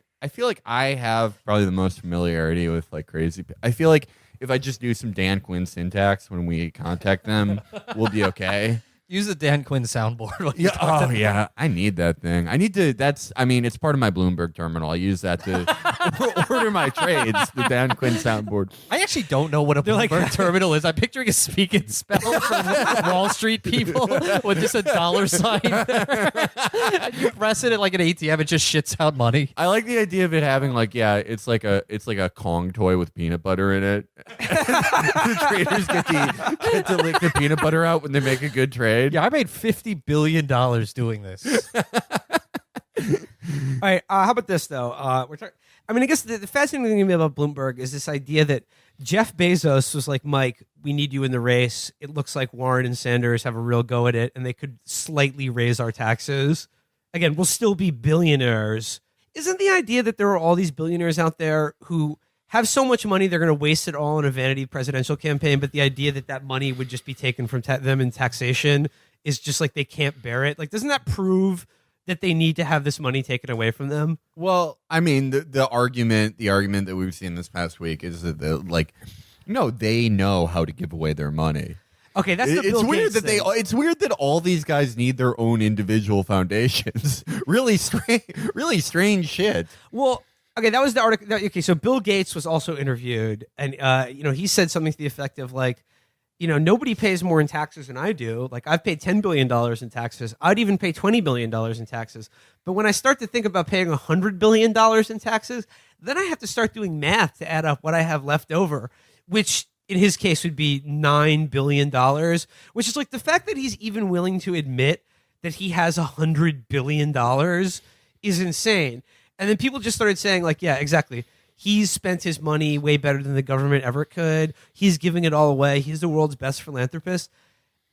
have probably the most familiarity with like crazy. I feel like if I just do some Dan Quinn syntax when we contact them, we'll be okay. Use the Dan Quinn soundboard. When you talk to them. Yeah. I need that thing. I need to. It's part of my Bloomberg terminal. I use that to order my trades. The Dan Quinn soundboard. I actually don't know what a Bloomberg terminal is. I'm picturing a speak and spell from Wall Street people with just a dollar sign there. And you press it at like an ATM, it just shits out money. I like the idea of it having it's like a Kong toy with peanut butter in it. The traders get to lick the peanut butter out when they make a good trade. Yeah, I made $50 billion doing this. All right, how about this though? I guess the fascinating thing about Bloomberg is this idea that Jeff Bezos was like, Mike, we need you in the race. It looks like Warren and Sanders have a real go at it, and they could slightly raise our taxes. Again, we'll still be billionaires. Isn't the idea that there are all these billionaires out there who have so much money they're going to waste it all on a vanity presidential campaign, but the idea that money would just be taken from them in taxation is just like they can't bear it? Like, doesn't that prove that they need to have this money taken away from them? Well, I mean, the argument that we've seen this past week is that they know how to give away their money. Okay, that's the Bill Gates thing. It's weird that all these guys need their own individual foundations. really strange shit. Well, okay, that was the article. Okay, so Bill Gates was also interviewed, and he said something to the effect of like, nobody pays more in taxes than I do. Like, I've paid $10 billion in taxes. I'd even pay $20 billion in taxes. But when I start to think about paying $100 billion in taxes, then I have to start doing math to add up what I have left over, which in his case would be $9 billion, which is like the fact that he's even willing to admit that he has $100 billion is insane. And then people just started saying like, yeah, exactly. He's spent his money way better than the government ever could. He's giving it all away. He's the world's best philanthropist.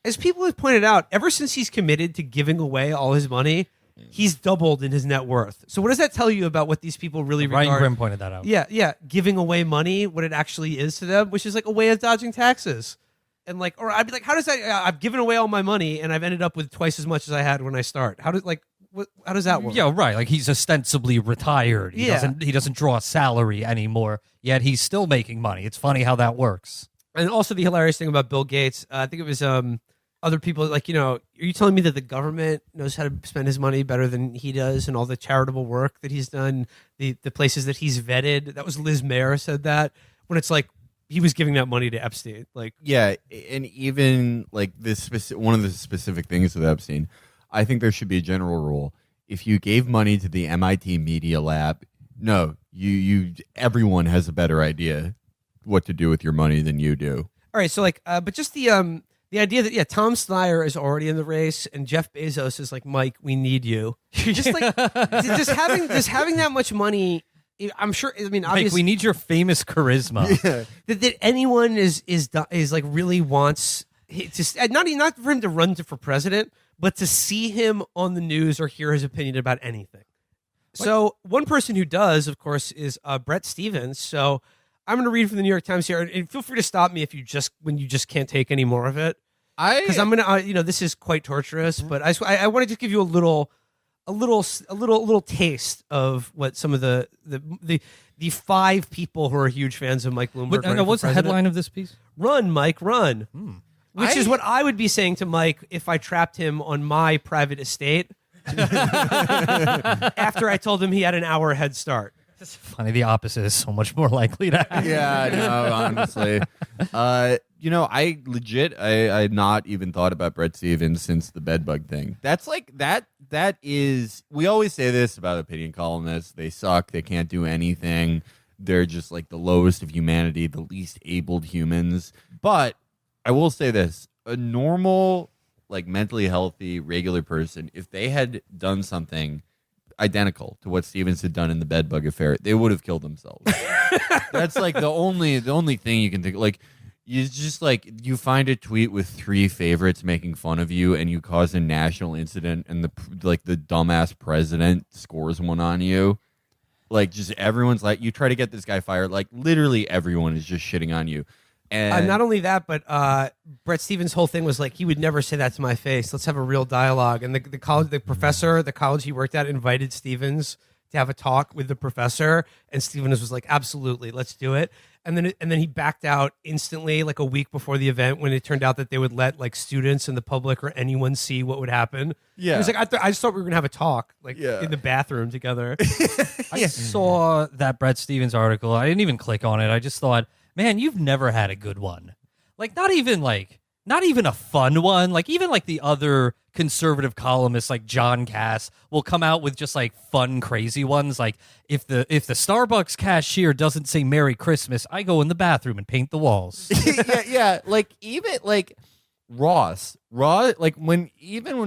As people have pointed out, ever since he's committed to giving away all his money, he's doubled in his net worth. So what does that tell you about what these people really regard? Ryan Grimm pointed that out. Yeah, giving away money, what it actually is to them, which is like a way of dodging taxes. And like, or I'd be like, how does that? I've given away all my money and I've ended up with twice as much as I had when I start. How does that work? Yeah, right. Like he's ostensibly retired. He doesn't draw a salary anymore. Yet he's still making money. It's funny how that works. And also the hilarious thing about Bill Gates, I think it was other people like, are you telling me that the government knows how to spend his money better than he does, and all the charitable work that he's done, the places that he's vetted? That was Liz Mayer said that, when it's like he was giving that money to Epstein. Like, yeah, and even like one of the specific things with Epstein, I think there should be a general rule. If you gave money to the MIT Media Lab, no, everyone has a better idea what to do with your money than you do. All right, so like, but just the idea that Tom Steyer is already in the race and Jeff Bezos is like, Mike, we need you. Just like just having that much money. I'm sure. I mean, obviously, Mike, we need your famous charisma. Yeah. That anyone is like really wants not for him to run for president, but to see him on the news or hear his opinion about anything. So one person who does, of course, is Bret Stevens. So I'm going to read from the New York Times here, and feel free to stop me when you just can't take any more of it. Because I'm going to, this is quite torturous, but I want to just give you a little taste of what some of the 5 people who are huge fans of Mike Bloomberg. What's the headline of this piece? Run, Mike, run. Which is what I would be saying to Mike if I trapped him on my private estate after I told him he had an hour head start. It's funny. The opposite is so much more likely to happen. Yeah, no, honestly. I had not even thought about Bret Stevens since the bedbug thing. That's like, that is, we always say this about opinion columnists. They suck. They can't do anything. They're just like the lowest of humanity, the least abled humans. But I will say this, a normal, like mentally healthy, regular person, if they had done something identical to what Stevens had done in the bedbug affair, they would have killed themselves. That's like the only thing you can think. Like, you just like, you find a tweet with 3 favorites making fun of you, and you cause a national incident, and the dumbass president scores one on you. Like, just everyone's like, you try to get this guy fired. Like, literally everyone is just shitting on you. And not only that, but Bret Stevens' whole thing was like, he would never say that to my face. Let's have a real dialogue. And the professor, the college he worked at, invited Stevens to have a talk with the professor, and Stevens was like, absolutely, let's do it. And then he backed out instantly, like a week before the event, when it turned out that they would let like students and the public or anyone see what would happen. Yeah. He was like, I just thought we were gonna have a talk, like in the bathroom together. I saw that Bret Stevens article. I didn't even click on it. I just thought, man, you've never had a good one. Like not even a fun one. Like even like the other conservative columnists like John Cass will come out with just like fun, crazy ones. Like if the Starbucks cashier doesn't say Merry Christmas, I go in the bathroom and paint the walls. yeah. Like even like Ross, like when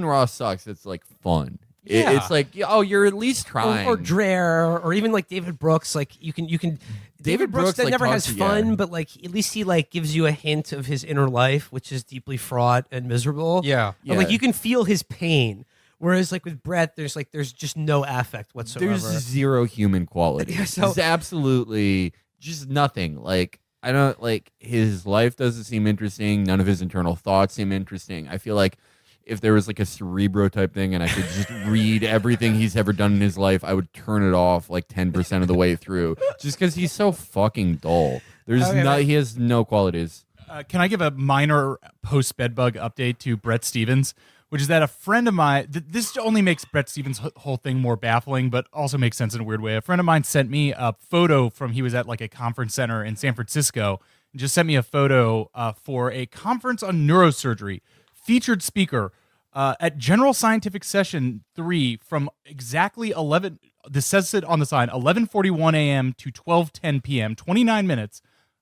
Ross sucks, it's like fun. Yeah. It's like, oh, you're at least trying. Or Dreher, or even like David Brooks. Like you can. David Brooks that like, never has talks to- fun, yeah. but like at least he like gives you a hint of his inner life, which is deeply fraught and miserable. Yeah. But, like you can feel his pain. Whereas like with Bret, there's just no affect whatsoever. There's zero human quality. Yeah, so- There's absolutely just nothing. Like I don't like his life doesn't seem interesting. None of his internal thoughts seem interesting. I feel like if there was like a Cerebro type thing and I could just read everything he's ever done in his life, I would turn it off like 10% of the way through, just because he's so fucking dull. He has no qualities. Can I give a minor post-bedbug update to Bret Stevens, which is that a friend of mine, this only makes Bret Stevens' whole thing more baffling, but also makes sense in a weird way. A friend of mine sent me a photo he was at like a conference center in San Francisco, and just sent me a photo for a conference on neurosurgery. Featured speaker at General Scientific Session 3 from exactly 11, this says it on the sign, 11:41 a.m. to 12:10 p.m., 29 minutes,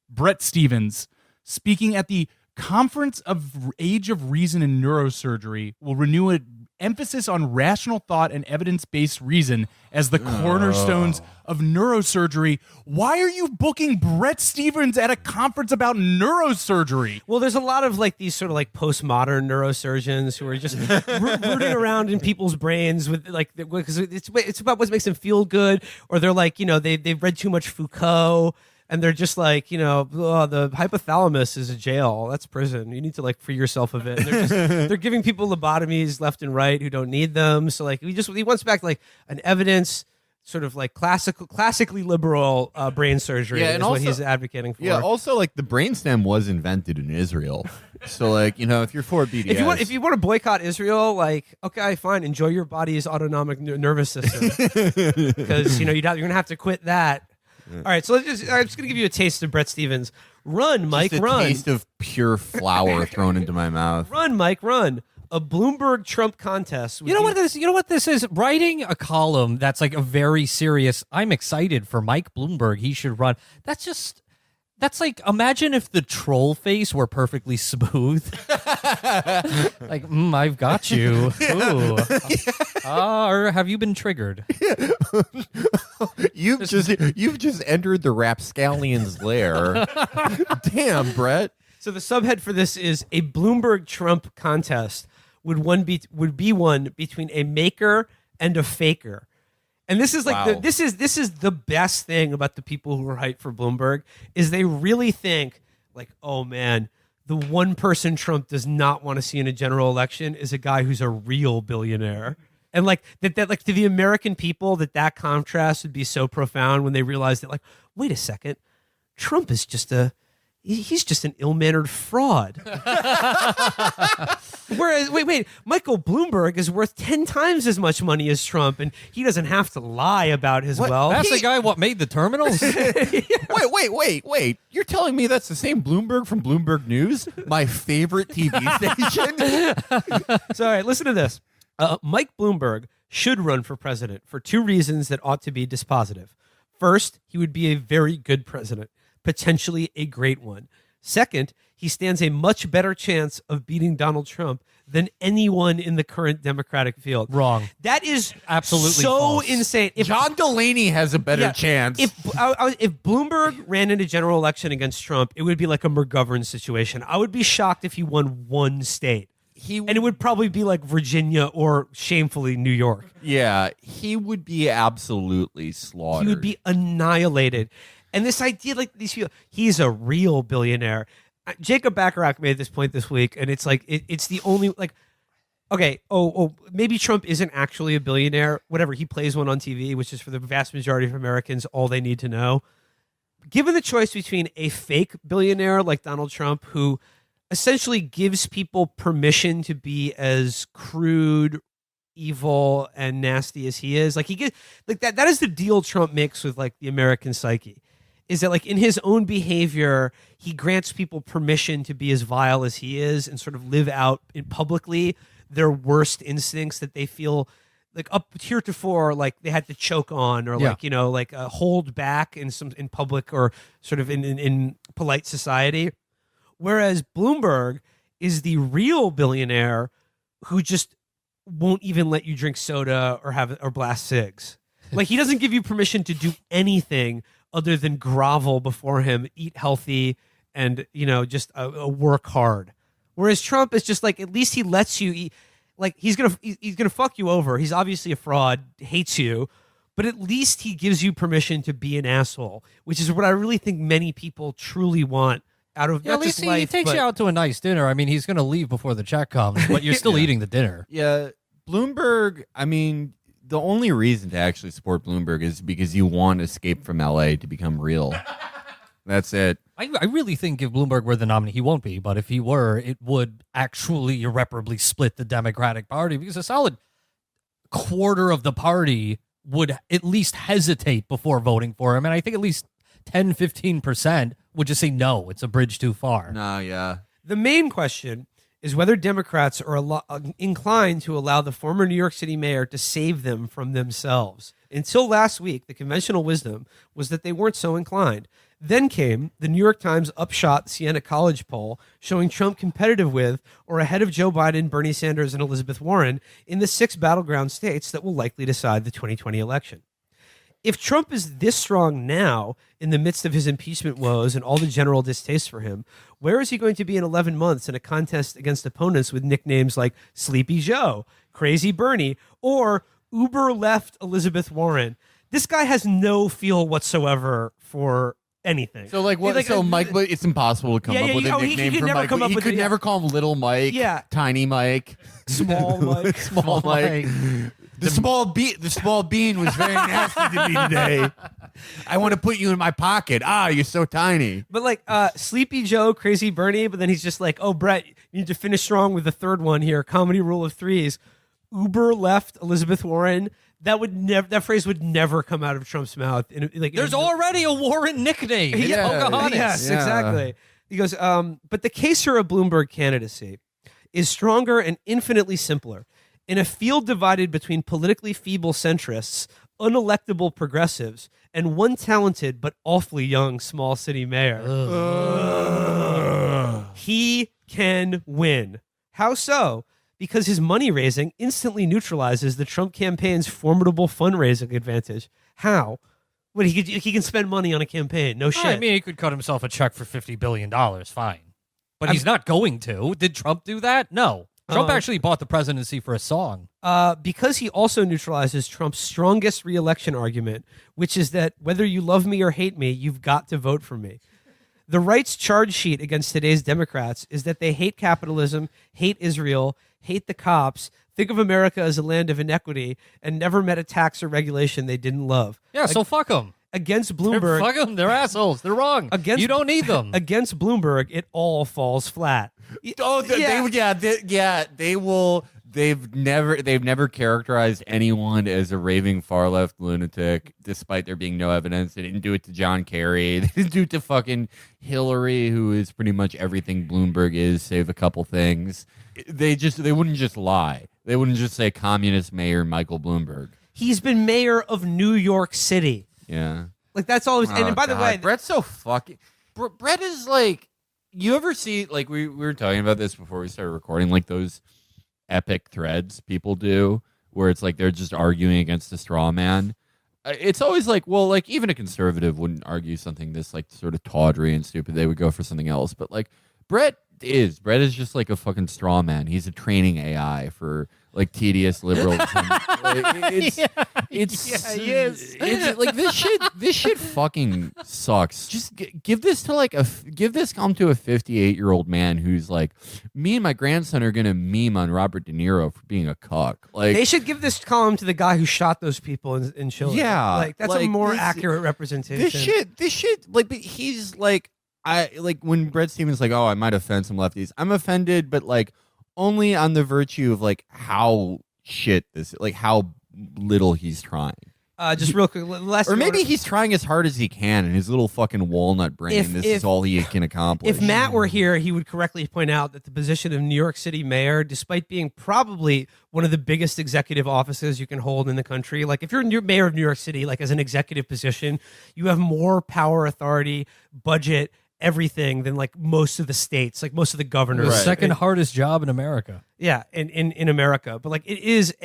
Bret Stevens speaking at the Conference of Age of Reason in Neurosurgery will renew an emphasis on rational thought and evidence-based reason as the cornerstones of neurosurgery. Why are you booking Bret Stevens at a conference about neurosurgery? Well, there's a lot of like these sort of like postmodern neurosurgeons who are just rooting around in people's brains with like because it's about what makes them feel good, or they're like they've read too much Foucault. And they're just like, oh, the hypothalamus is a jail. That's prison. You need to like free yourself of it. And they're giving people lobotomies left and right who don't need them. So like he wants back like an evidence sort of like classically liberal brain surgery is what he's advocating for. Yeah, also like the brainstem was invented in Israel. So like, if you're for BDS. If you want to boycott Israel, like, okay, fine, enjoy your body's autonomic nervous system. Because you're going to have to quit that. All right, so I'm just going to give you a taste of Bret Stevens. Run, Mike, just a run. taste of pure flour thrown into my mouth. Run, Mike, run. A Bloomberg Trump contest. You know what this is? Writing a column that's like a very serious, I'm excited for Mike Bloomberg, he should run. That's like, imagine if the troll face were perfectly smooth. Like, I've got you. Ooh. Or have you been triggered? You've just entered the rapscallion's lair. Damn, Bret. So the subhead for this is a Bloomberg Trump contest would be one between a maker and a faker. And this is like Wow. this is the best thing about the people who are hyped for Bloomberg is they really think like, oh man, the one person Trump does not want to see in a general election is a guy who's a real billionaire. And like that like to the American people that contrast would be so profound when they realize that like, wait a second, Trump is he's just an ill-mannered fraud. Whereas, wait, Michael Bloomberg is worth 10 times as much money as Trump, and he doesn't have to lie about his wealth. That's the guy what made the terminals? Wait. You're telling me that's the same Bloomberg from Bloomberg News? My favorite TV station? So, all right, listen to this. Mike Bloomberg should run for president for two reasons that ought to be dispositive. First, he would be a very good president, potentially a great one. Second, he stands a much better chance of beating Donald Trump than anyone in the current Democratic field. Wrong. That is Absolutely so false. insane. If John Delaney has a better chance. If Bloomberg ran in a general election against Trump, it would be like a McGovern situation. I would be shocked if he won one state. And it would probably be like Virginia or shamefully New York. Yeah, he would be absolutely slaughtered. He would be annihilated. And this idea, like these people, he's a real billionaire. Jacob Bacharach made this point this week, and it's like it's the only like. Okay, maybe Trump isn't actually a billionaire. Whatever, he plays one on TV, which is for the vast majority of Americans all they need to know. Given the choice between a fake billionaire like Donald Trump, who essentially gives people permission to be as crude, evil, and nasty as he is, like he gets like that is the deal Trump makes with like the American psyche. Is that like in his own behavior, he grants people permission to be as vile as he is and sort of live out in publicly their worst instincts that they feel like up heretofore, like they had to choke on or like, like hold back in public or sort of in polite society. Whereas Bloomberg is the real billionaire who just won't even let you drink soda or blast cigs. Like he doesn't give you permission to do anything other than grovel before him, eat healthy, and just work hard. Whereas Trump is just like, at least he lets you eat. Like he's gonna fuck you over. He's obviously a fraud, hates you, but at least he gives you permission to be an asshole, which is what I really think many people truly want out of not at least just life. He takes you out to a nice dinner. I mean, he's going to leave before the check comes, but you're still eating the dinner. Yeah, Bloomberg. I mean, the only reason to actually support Bloomberg is because you want Escape from LA to become real. That's it. I really think if Bloomberg were the nominee, he won't be, but if he were, it would actually irreparably split the Democratic Party because a solid quarter of the party would at least hesitate before voting for him. And I think at least 10, 15% would just say, no, it's a bridge too far. No, yeah. The main question is whether Democrats are inclined to allow the former New York City mayor to save them from themselves. Until last week, the conventional wisdom was that they weren't so inclined. Then came the New York Times upshot Siena College poll showing Trump competitive with or ahead of Joe Biden, Bernie Sanders, and Elizabeth Warren in the 6 battleground states that will likely decide the 2020 election. If Trump is this strong now in the midst of his impeachment woes and all the general distaste for him, where is he going to be in 11 months in a contest against opponents with nicknames like Sleepy Joe, Crazy Bernie, or uber left Elizabeth Warren? This guy has no feel whatsoever for anything. So like what? Mike, but it's impossible to come up with a nickname for Mike. He could never call him Little Mike. Yeah. Tiny Mike. Small Mike. Small Mike. The small bean was very nasty to me today. I want to put you in my pocket. You're so tiny. But like Sleepy Joe, Crazy Bernie, but then he's just like, oh, Brett, you need to finish strong with the third one here. Comedy rule of threes. Uber left Elizabeth Warren. That phrase would never come out of Trump's mouth. There's already a Warren nickname. It's Pocahontas. Yes, exactly. He goes, but the case for a Bloomberg candidacy is stronger and infinitely simpler. In a field divided between politically feeble centrists, unelectable progressives, and one talented but awfully young small city mayor, he can win. How so? Because his money raising instantly neutralizes the Trump campaign's formidable fundraising advantage. How? Well, he can spend money on a campaign. No shit. I mean, he could cut himself a check for $50 billion. Fine. But he's not going to. Did Trump do that? No. Trump actually bought the presidency for a song. Because he also neutralizes Trump's strongest re-election argument, which is that whether you love me or hate me, you've got to vote for me. The right's charge sheet against today's Democrats is that they hate capitalism, hate Israel, hate the cops, think of America as a land of inequity, and never met a tax or regulation they didn't love. Yeah, so fuck them. Against Bloomberg... Fuck them. They're assholes. They're wrong. You don't need them. Against Bloomberg, it all falls flat. They will. They've never characterized anyone as a raving far left lunatic, despite there being no evidence. They didn't do it to John Kerry. They didn't do it to fucking Hillary, who is pretty much everything Bloomberg is, save a couple things. They wouldn't just lie. They wouldn't just say communist mayor Michael Bloomberg. He's been mayor of New York City. Yeah, like that's all. And by the way, Brett's so fucking. Brett is like. You ever see, like, we were talking about this before we started recording, like those epic threads people do where it's like they're just arguing against a straw man. It's always like, well, like, even a conservative wouldn't argue something this, like, sort of tawdry and stupid. They would go for something else. But, like, Brett is. Brett is just like a fucking straw man. He's a training AI for like tedious liberalism. It's he is. It's like this shit fucking sucks. Just give this to like give this column to a 58-year-old man who's like, me and my grandson are gonna meme on Robert De Niro for being a cuck. Like They should give this column to the guy who shot those people in Chile. Yeah, like that's like, a more this- accurate representation. this shit like, but he's like, I like when Bret Stevens like, oh, I might offend some lefties. I'm offended, but like only on the virtue of like how shit this, like how little he's trying. Just real quick, last Or maybe he's trying as hard as he can in his little fucking walnut brain. This is all he can accomplish. If Matt were here, he would correctly point out that the position of New York City mayor, despite being probably one of the biggest executive offices you can hold in the country, like if you're mayor of New York City, like as an executive position, you have more power, authority, budget, everything than like most of the states, like most of the governors. The second hardest job in America. Yeah, in America. But like it is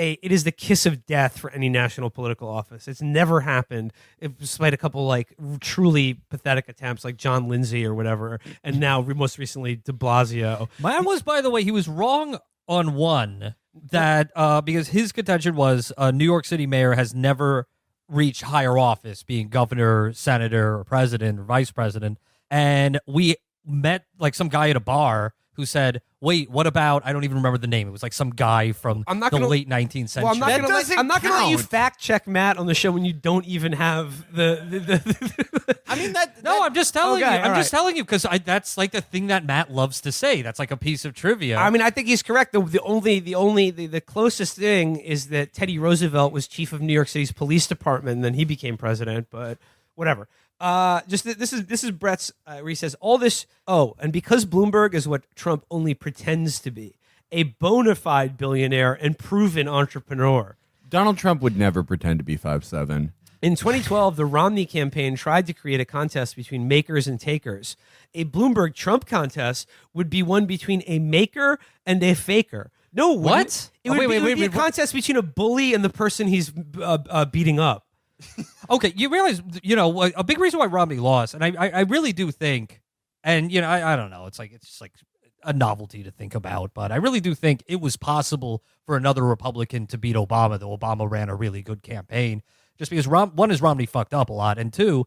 the kiss of death for any national political office. It's never happened, despite a couple like truly pathetic attempts like John Lindsay or whatever, and now most recently de Blasio. Mine was, by the way, he was wrong on one, that because his contention was New York City mayor has never reached higher office, being governor, senator, or president, or vice president. And we met like some guy at a bar who said, wait, what about, I don't even remember the name. It was like some guy from the late 19th century. Well, I'm not That gonna doesn't I'm not going to let you count. fact check Matt on the show when you don't even have the I mean No, I'm just telling Okay, you. I'm all just telling you because that's like the thing that Matt loves to say. That's like a piece of trivia. I mean, I think he's correct. The closest thing is that Teddy Roosevelt was chief of New York City's police department, and then he became president. But whatever. This is Brett's. Where he says all this. Oh, and because Bloomberg is what Trump only pretends to be, a bona fide billionaire and proven entrepreneur. Donald Trump would never pretend to be 5'7". In 2012, the Romney campaign tried to create a contest between makers and takers. A Bloomberg Trump contest would be one between a maker and a faker. No, it wouldn't. What? It would Wait, be a contest between a bully and the person he's beating up. Okay, you realize, a big reason why Romney lost, and I really do think, and I don't know, it's just like a novelty to think about, but I really do think it was possible for another Republican to beat Obama, though Obama ran a really good campaign, just because one is Romney fucked up a lot, and two,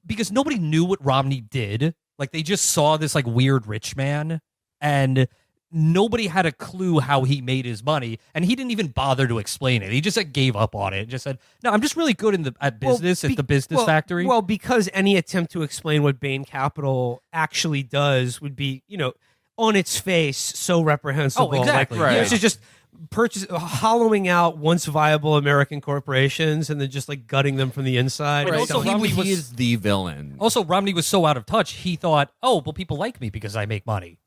because nobody knew what Romney did. Like they just saw this like weird rich man, and nobody had a clue how he made his money, and he didn't even bother to explain it. He just like gave up on it. Just said, "No, I'm just really good at business at the business factory." Well, because any attempt to explain what Bain Capital actually does would be, on its face, so reprehensible. Oh, exactly. Like, Right. it's just hollowing out once viable American corporations and then just like gutting them from the inside. Right. And Also, selling- Romney He is the villain. Also, Romney was so out of touch, he thought, "Oh, well, people like me because I make money."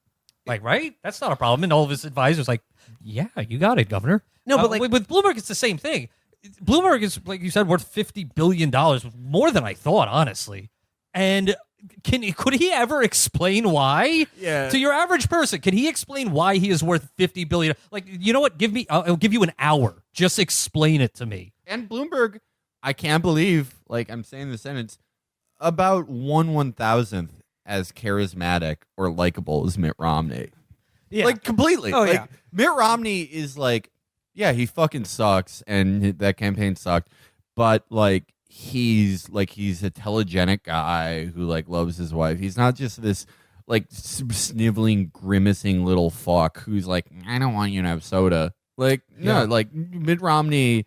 Like, right? That's not a problem. And all of his advisors like, "Yeah, you got it, Governor." No, but like- with Bloomberg, it's the same thing. Bloomberg is, like you said, worth $50 billion, more than I thought, honestly. And could he ever explain why? Yeah. To your average person, can he explain why he is worth $50 billion? Like, you know what? I'll give you an hour. Just explain it to me. And Bloomberg, I can't believe, like I'm saying the sentence, about 1/1000th as charismatic or likable as Mitt Romney. Yeah. Like completely. Oh, like, yeah. Mitt Romney is like, yeah, he fucking sucks, and that campaign sucked, but like he's a telegenic guy who like loves his wife. He's not just this like sniveling, grimacing little fuck who's like, I don't want you to have soda. Like, no, like Mitt Romney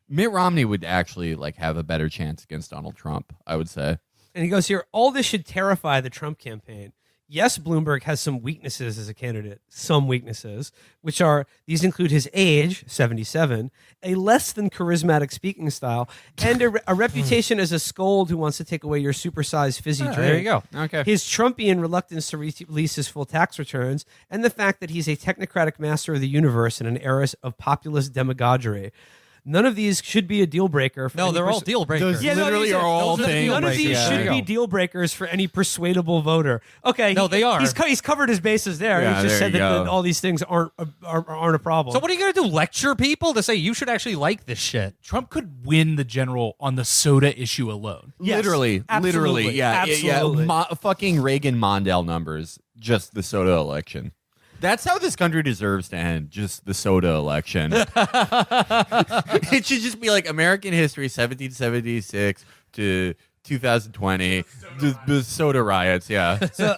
would actually like have a better chance against Donald Trump, I would say. And he goes here, all this should terrify the Trump campaign. Yes, Bloomberg has some weaknesses as a candidate, some weaknesses, which are, these include his age, 77, a less than charismatic speaking style, and a reputation as a scold who wants to take away your supersized fizzy drink. There you go. Okay. His Trumpian reluctance to release his full tax returns, and the fact that he's a technocratic master of the universe in an era of populist demagoguery. None of these should be a deal breaker. For No, any they're all deal breakers. Those literally are all things. None of these Yeah. should There you be go. deal breakers for any persuadable voter. Okay, No, they are. He's covered his bases there. Yeah, He just there said you that go. all these things aren't a problem. So what are you going to do? Lecture people to say you should actually like this shit? Trump could win the general on the soda issue alone. Yes, literally, absolutely, yeah, absolutely. fucking Reagan Mondale numbers. just the soda election. That's how this country deserves to end. Just the soda election. It should just be like American history, 1776 to 2020. The soda riots. Yeah. So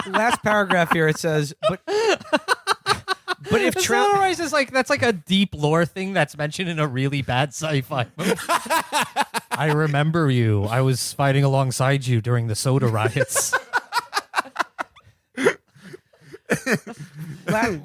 last paragraph here, it says, but if Trump is like that's like a deep lore thing that's mentioned in a really bad sci-fi movie. I remember you. I was fighting alongside you during the soda riots.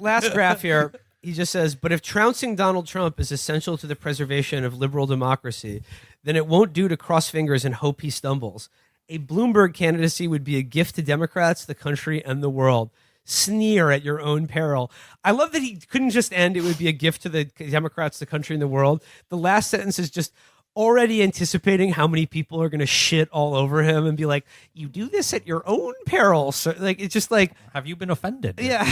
last graph here, he just says, but if trouncing Donald Trump is essential to the preservation of liberal democracy, then it won't do to cross fingers and hope he stumbles. A Bloomberg candidacy would be a gift to Democrats, the country, and the world. Sneer at your own peril. I love that he couldn't just end, it would be a gift to the Democrats, the country, and the world. The last sentence is just already anticipating how many people are going to shit all over him and be like, you do this at your own peril. So, like, it's just like, have you been offended? Yeah.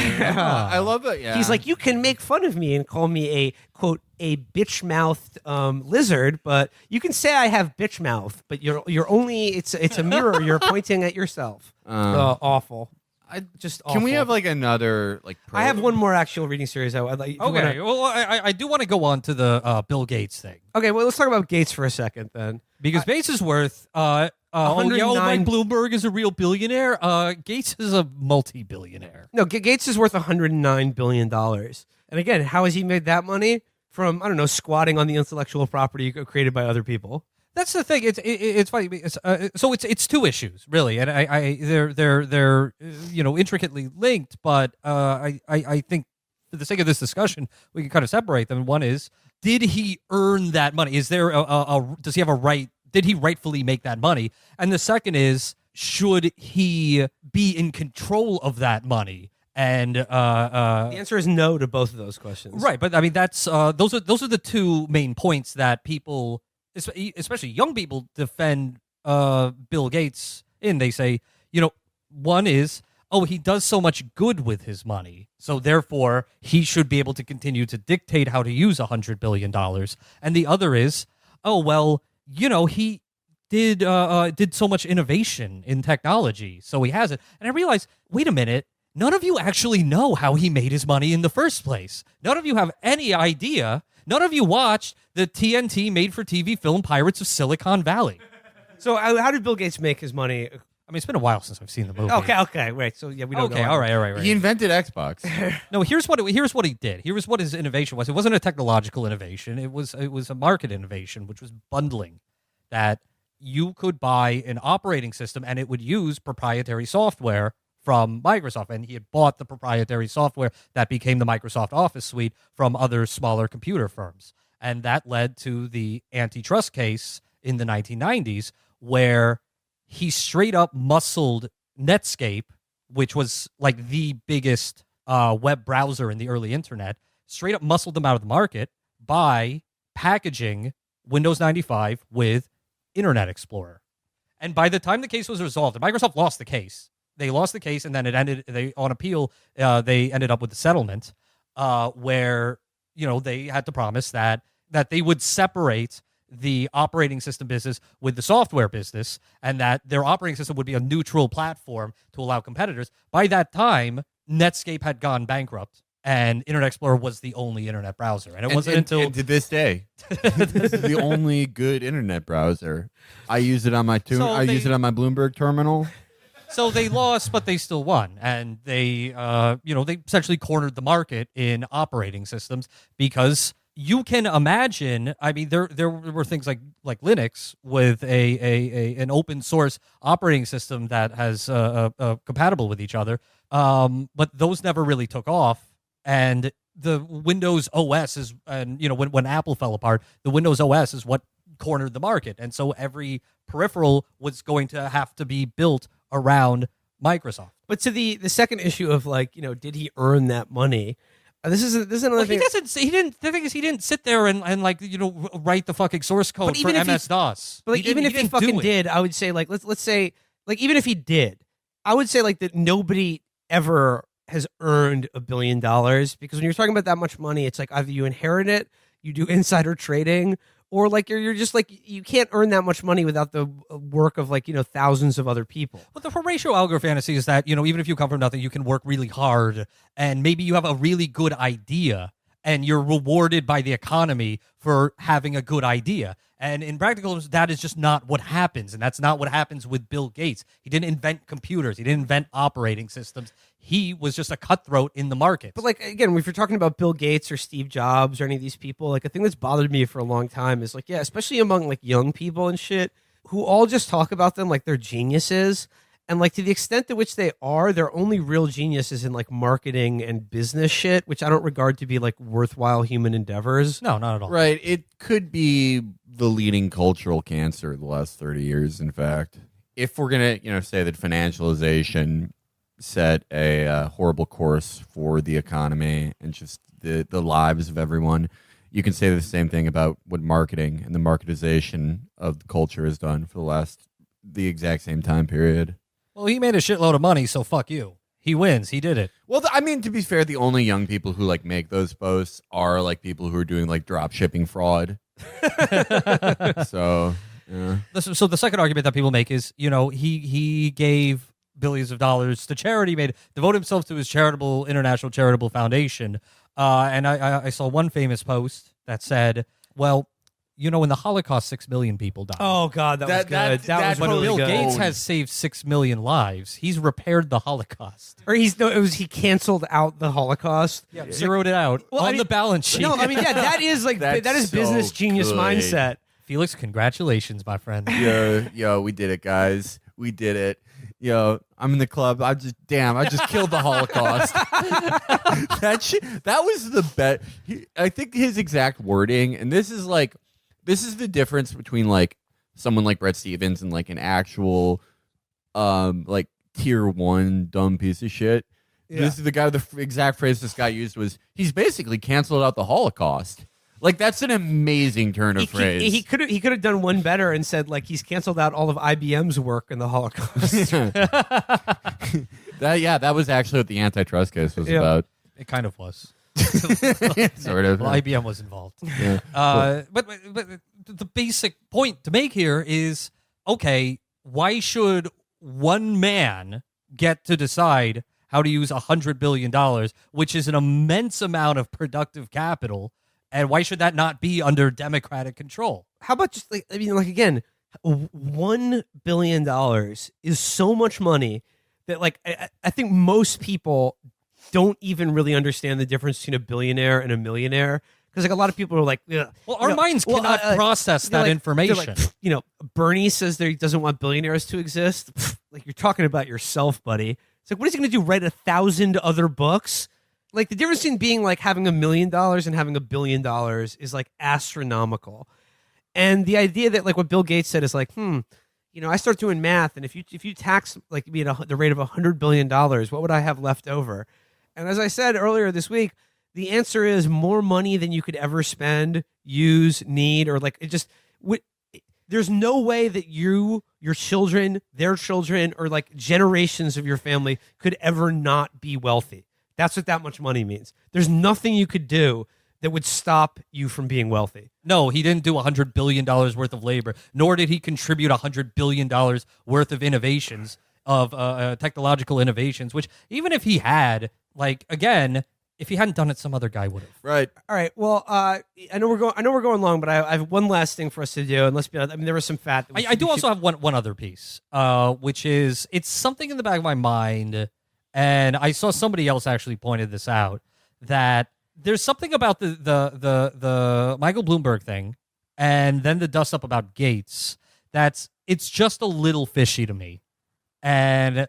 I love it. Yeah. He's like, you can make fun of me and call me a, quote, a bitch-mouthed lizard, but you can say I have bitch mouth, but you're only, it's a mirror. You're pointing at yourself. Awful. Can we have like another like? I have one more actual reading series. I'd like. Okay. Well, I do want to go on to the Bill Gates thing. Okay. Well, let's talk about Gates for a second then, because Gates is worth. Mike Bloomberg is a real billionaire. Gates is a multi-billionaire. No, Gates is worth $109 billion. And again, how has he made that money? From, I don't know, squatting on the intellectual property created by other people. That's the thing. It's funny. It's two issues really, and they're intricately linked. But I think for the sake of this discussion, we can kind of separate them. One is, did he earn that money? Is there does he have a right? Did he rightfully make that money? And the second is, should he be in control of that money? And the answer is no to both of those questions. Right, but I mean that's those are the two main points that people, especially young people, defend Bill Gates in. They say, one is, he does so much good with his money, so therefore he should be able to continue to dictate how to use $100 billion. And the other is, he did so much innovation in technology, so he has it. And I realized, wait a minute, none of you actually know how he made his money in the first place. None of you have any idea. None of you watched the TNT made-for-TV film Pirates of Silicon Valley. So how did Bill Gates make his money? I mean, it's been a while since I've seen the movie. Okay, wait. So yeah, we don't know. Okay, all right. He invented Xbox. No, here's what he did. Here's what his innovation was. It wasn't a technological innovation. It was a market innovation, which was bundling. That you could buy an operating system and it would use proprietary software from Microsoft, and he had bought the proprietary software that became the Microsoft Office suite from other smaller computer firms. And that led to the antitrust case in the 1990s, where he straight up muscled Netscape, which was like the biggest web browser in the early internet, straight up muscled them out of the market by packaging Windows 95 with Internet Explorer. And by the time the case was resolved, Microsoft lost the case. They lost the case, and then it ended. On appeal, they ended up with the settlement, where they had to promise that they would separate the operating system business with the software business, and that their operating system would be a neutral platform to allow competitors. By that time, Netscape had gone bankrupt, and Internet Explorer was the only internet browser. And it wasn't until and to this day, this is the only good internet browser. I use it on my use it on my Bloomberg terminal. So they lost, but they still won, and they essentially cornered the market in operating systems, because you can imagine. I mean, there were things like Linux with an open source operating system that has compatible with each other, but those never really took off. And the Windows OS is, and when Apple fell apart, the Windows OS is what cornered the market, and so every peripheral was going to have to be built around Microsoft. But to the second issue of did he earn that money? This is another thing. The thing is, he didn't sit there and write the fucking source code for MS-DOS. But even if he fucking did, I would say let's say even if he did, I would say that nobody ever has earned $1 billion, because when you're talking about that much money, it's like either you inherit it, you do insider trading, or like you're just like you can't earn that much money without the work of like thousands of other people. But the Horatio Alger fantasy is that even if you come from nothing, you can work really hard, and maybe you have a really good idea, and you're rewarded by the economy for having a good idea. And in practical terms, that is just not what happens, and that's not what happens with Bill Gates. He didn't invent computers. He didn't invent operating systems. He was just a cutthroat in the market. But like again, if you're talking about Bill Gates or Steve Jobs or any of these people, like a thing that's bothered me for a long time is like, yeah, especially among like young people and shit, who all just talk about them like they're geniuses. And like to the extent to which they are, their only real genius is in like marketing and business shit, which I don't regard to be like worthwhile human endeavors. No, not at all. Right. It could be the leading cultural cancer of the last 30 years, in fact. If we're going to, say that financialization set a horrible course for the economy and just the lives of everyone, you can say the same thing about what marketing and the marketization of the culture has done for the exact same time period. Well, he made a shitload of money, so fuck you. He wins. He did it. Well, I mean, to be fair, the only young people who like make those posts are like people who are doing like drop shipping fraud. So, yeah. So the second argument that people make is, he gave billions of dollars to charity, devoted himself to his international charitable foundation. And I saw one famous post that said, well, in the Holocaust, 6 million people died. Oh God, that was good. That was But really Bill good. Gates has saved 6 million lives. He's repaired the Holocaust. Or he canceled out the Holocaust. Yeah, zeroed it out on the balance sheet. No, I mean, yeah, that is like That's that is so business genius good. mindset. Felix, congratulations, my friend. Yo, we did it, guys. We did it. Yo, I'm in the club. I just killed the Holocaust. That was the bet. I think his exact wording, and this is the difference between like someone like Bret Stevens and like an actual like tier 1 dumb piece of shit. Yeah. This is the guy. The exact phrase this guy used was, "He's basically canceled out the Holocaust." Like, that's an amazing turn of phrase. He could have done one better and said like he's canceled out all of IBM's work in the Holocaust. That was actually what the antitrust case was about. It kind of was. Sort of. Well, IBM was involved. Yeah. But the basic point to make here is, okay, why should one man get to decide how to use $100 billion, which is an immense amount of productive capital, and why should that not be under Democratic control? How about just like, I mean, like again, $1 billion is so much money that like I think most people don't even really understand the difference between a billionaire and a millionaire, because like a lot of people are like, ugh. Well, our minds cannot process that information. Like, Bernie says that he doesn't want billionaires to exist. Like, you're talking about yourself, buddy. It's like, what is he going to do? Write 1,000 other books? Like, the difference in being like having $1 million and having $1 billion is like astronomical. And the idea that like what Bill Gates said is like, I start doing math, and if you tax like me at the rate of $100 billion, what would I have left over? And as I said earlier this week, the answer is more money than you could ever spend, use, need, or like it just. There's no way that your children, their children, or like generations of your family could ever not be wealthy. That's what that much money means. There's nothing you could do that would stop you from being wealthy. No, he didn't do $100 billion worth of labor, nor did he contribute $100 billion worth of innovations, of technological innovations, which even if he had, like, again, if he hadn't done it, some other guy would have. Right. All right. Well, I know we're going long, but I have one last thing for us to do. And let's be honest, I mean, there was some fat. I do also have one other piece, which is, it's something in the back of my mind, and I saw somebody else actually pointed this out, that there's something about the Michael Bloomberg thing, and then the dust up about Gates, it's just a little fishy to me. And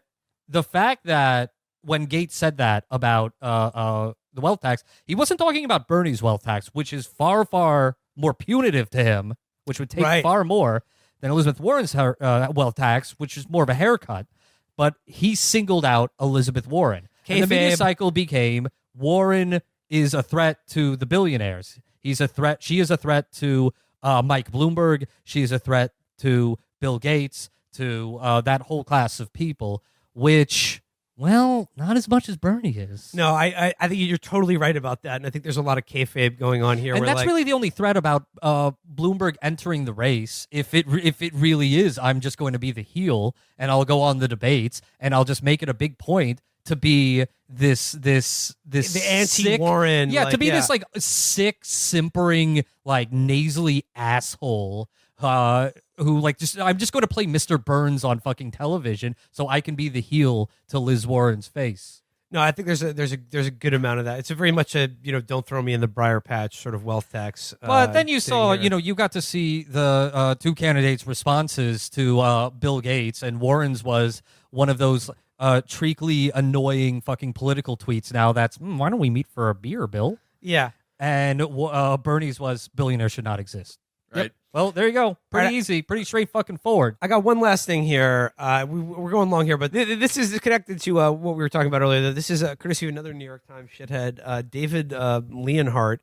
the fact that when Gates said that about the wealth tax, he wasn't talking about Bernie's wealth tax, which is far, far more punitive to him, which would take far more than Elizabeth Warren's wealth tax, which is more of a haircut. But he singled out Elizabeth Warren. And the media cycle became Warren is a threat to the billionaires. He's a threat. She is a threat to Mike Bloomberg. She is a threat to Bill Gates, to that whole class of people, which... well, not as much as Bernie is. No, I think you're totally right about that, and I think there's a lot of kayfabe going on here. And that's really the only threat about Bloomberg entering the race, if it really is, I'm just going to be the heel and I'll go on the debates and I'll just make it a big point to be this the anti-Warren, to be this like sick, simpering, like nasally asshole who like I'm just going to play Mr. Burns on fucking television so I can be the heel to Liz Warren's face. No, I think there's a good amount of that. It's a very much a don't throw me in the briar patch sort of wealth tax. But then you saw here. you got to see the two candidates' responses to Bill Gates, and Warren's was one of those treacly, annoying fucking political tweets. Now that's why don't we meet for a beer, Bill? Yeah, and Bernie's was billionaires should not exist. Right. Yep. Well, there you go. Pretty easy. Pretty straight fucking forward. I got one last thing here. We're going long here, but this is connected to what we were talking about earlier. This is courtesy of another New York Times shithead, David Leonhardt,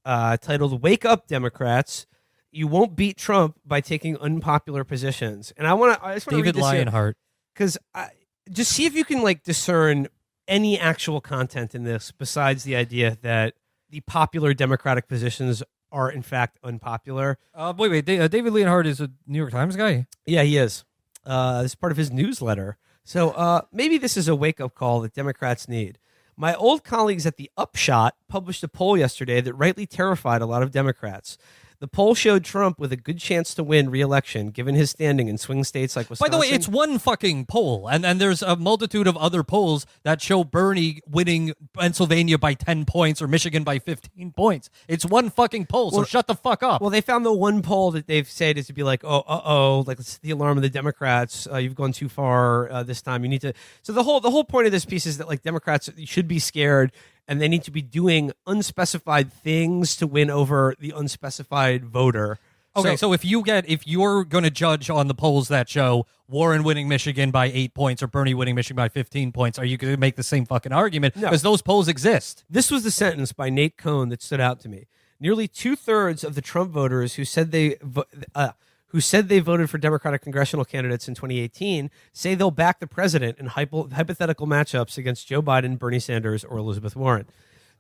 titled "Wake Up, Democrats! You won't beat Trump by taking unpopular positions." And I just want to read David this Leonhardt, because just see if you can like discern any actual content in this besides the idea that the popular Democratic positions are in fact unpopular. Wait. David Leonhardt is a New York Times guy? Yeah, he is. This is part of his newsletter. So maybe this is a wake-up call that Democrats need. My old colleagues at The Upshot published a poll yesterday that rightly terrified a lot of Democrats. The poll showed Trump with a good chance to win re-election, given his standing in swing states like Wisconsin. By the way, it's one fucking poll, and there's a multitude of other polls that show Bernie winning Pennsylvania by 10 points or Michigan by 15 points. It's one fucking poll, so shut the fuck up. Well, they found the one poll that they've said is to be like, like it's the alarm of the Democrats. You've gone too far this time. You need to. So the whole point of this piece is that like Democrats should be scared. And they need to be doing unspecified things to win over the unspecified voter. Okay, so if you're going to judge on the polls that show Warren winning Michigan by 8 points or Bernie winning Michigan by 15 points, are you going to make the same fucking argument? No. Because those polls exist. This was the sentence by Nate Cohn that stood out to me. Nearly 2/3 of the Trump voters who said they voted for Democratic congressional candidates in 2018 say they'll back the president in hypothetical matchups against Joe Biden, Bernie Sanders, or Elizabeth Warren.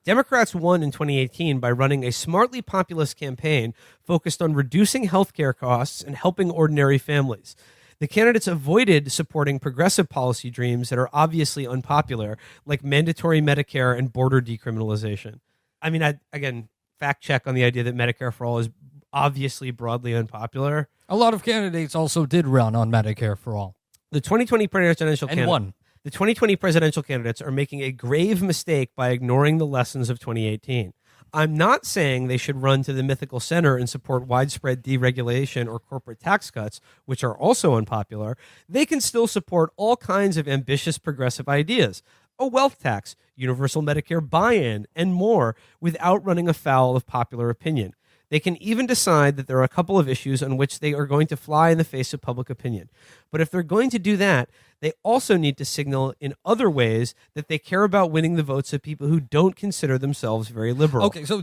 Democrats won in 2018 by running a smartly populist campaign focused on reducing healthcare costs and helping ordinary families. The candidates avoided supporting progressive policy dreams that are obviously unpopular, like mandatory Medicare and border decriminalization. I mean, again, fact check on the idea that Medicare for all is obviously broadly unpopular. A lot of candidates also did run on Medicare for all. The 2020 presidential and won. The 2020 presidential candidates are making a grave mistake by ignoring the lessons of 2018. I'm not saying they should run to the mythical center and support widespread deregulation or corporate tax cuts, which are also unpopular. They can still support all kinds of ambitious progressive ideas, a wealth tax, universal Medicare buy-in, and more without running afoul of popular opinion. They can even decide that there are a couple of issues on which they are going to fly in the face of public opinion. But if they're going to do that, they also need to signal in other ways that they care about winning the votes of people who don't consider themselves very liberal. Okay, so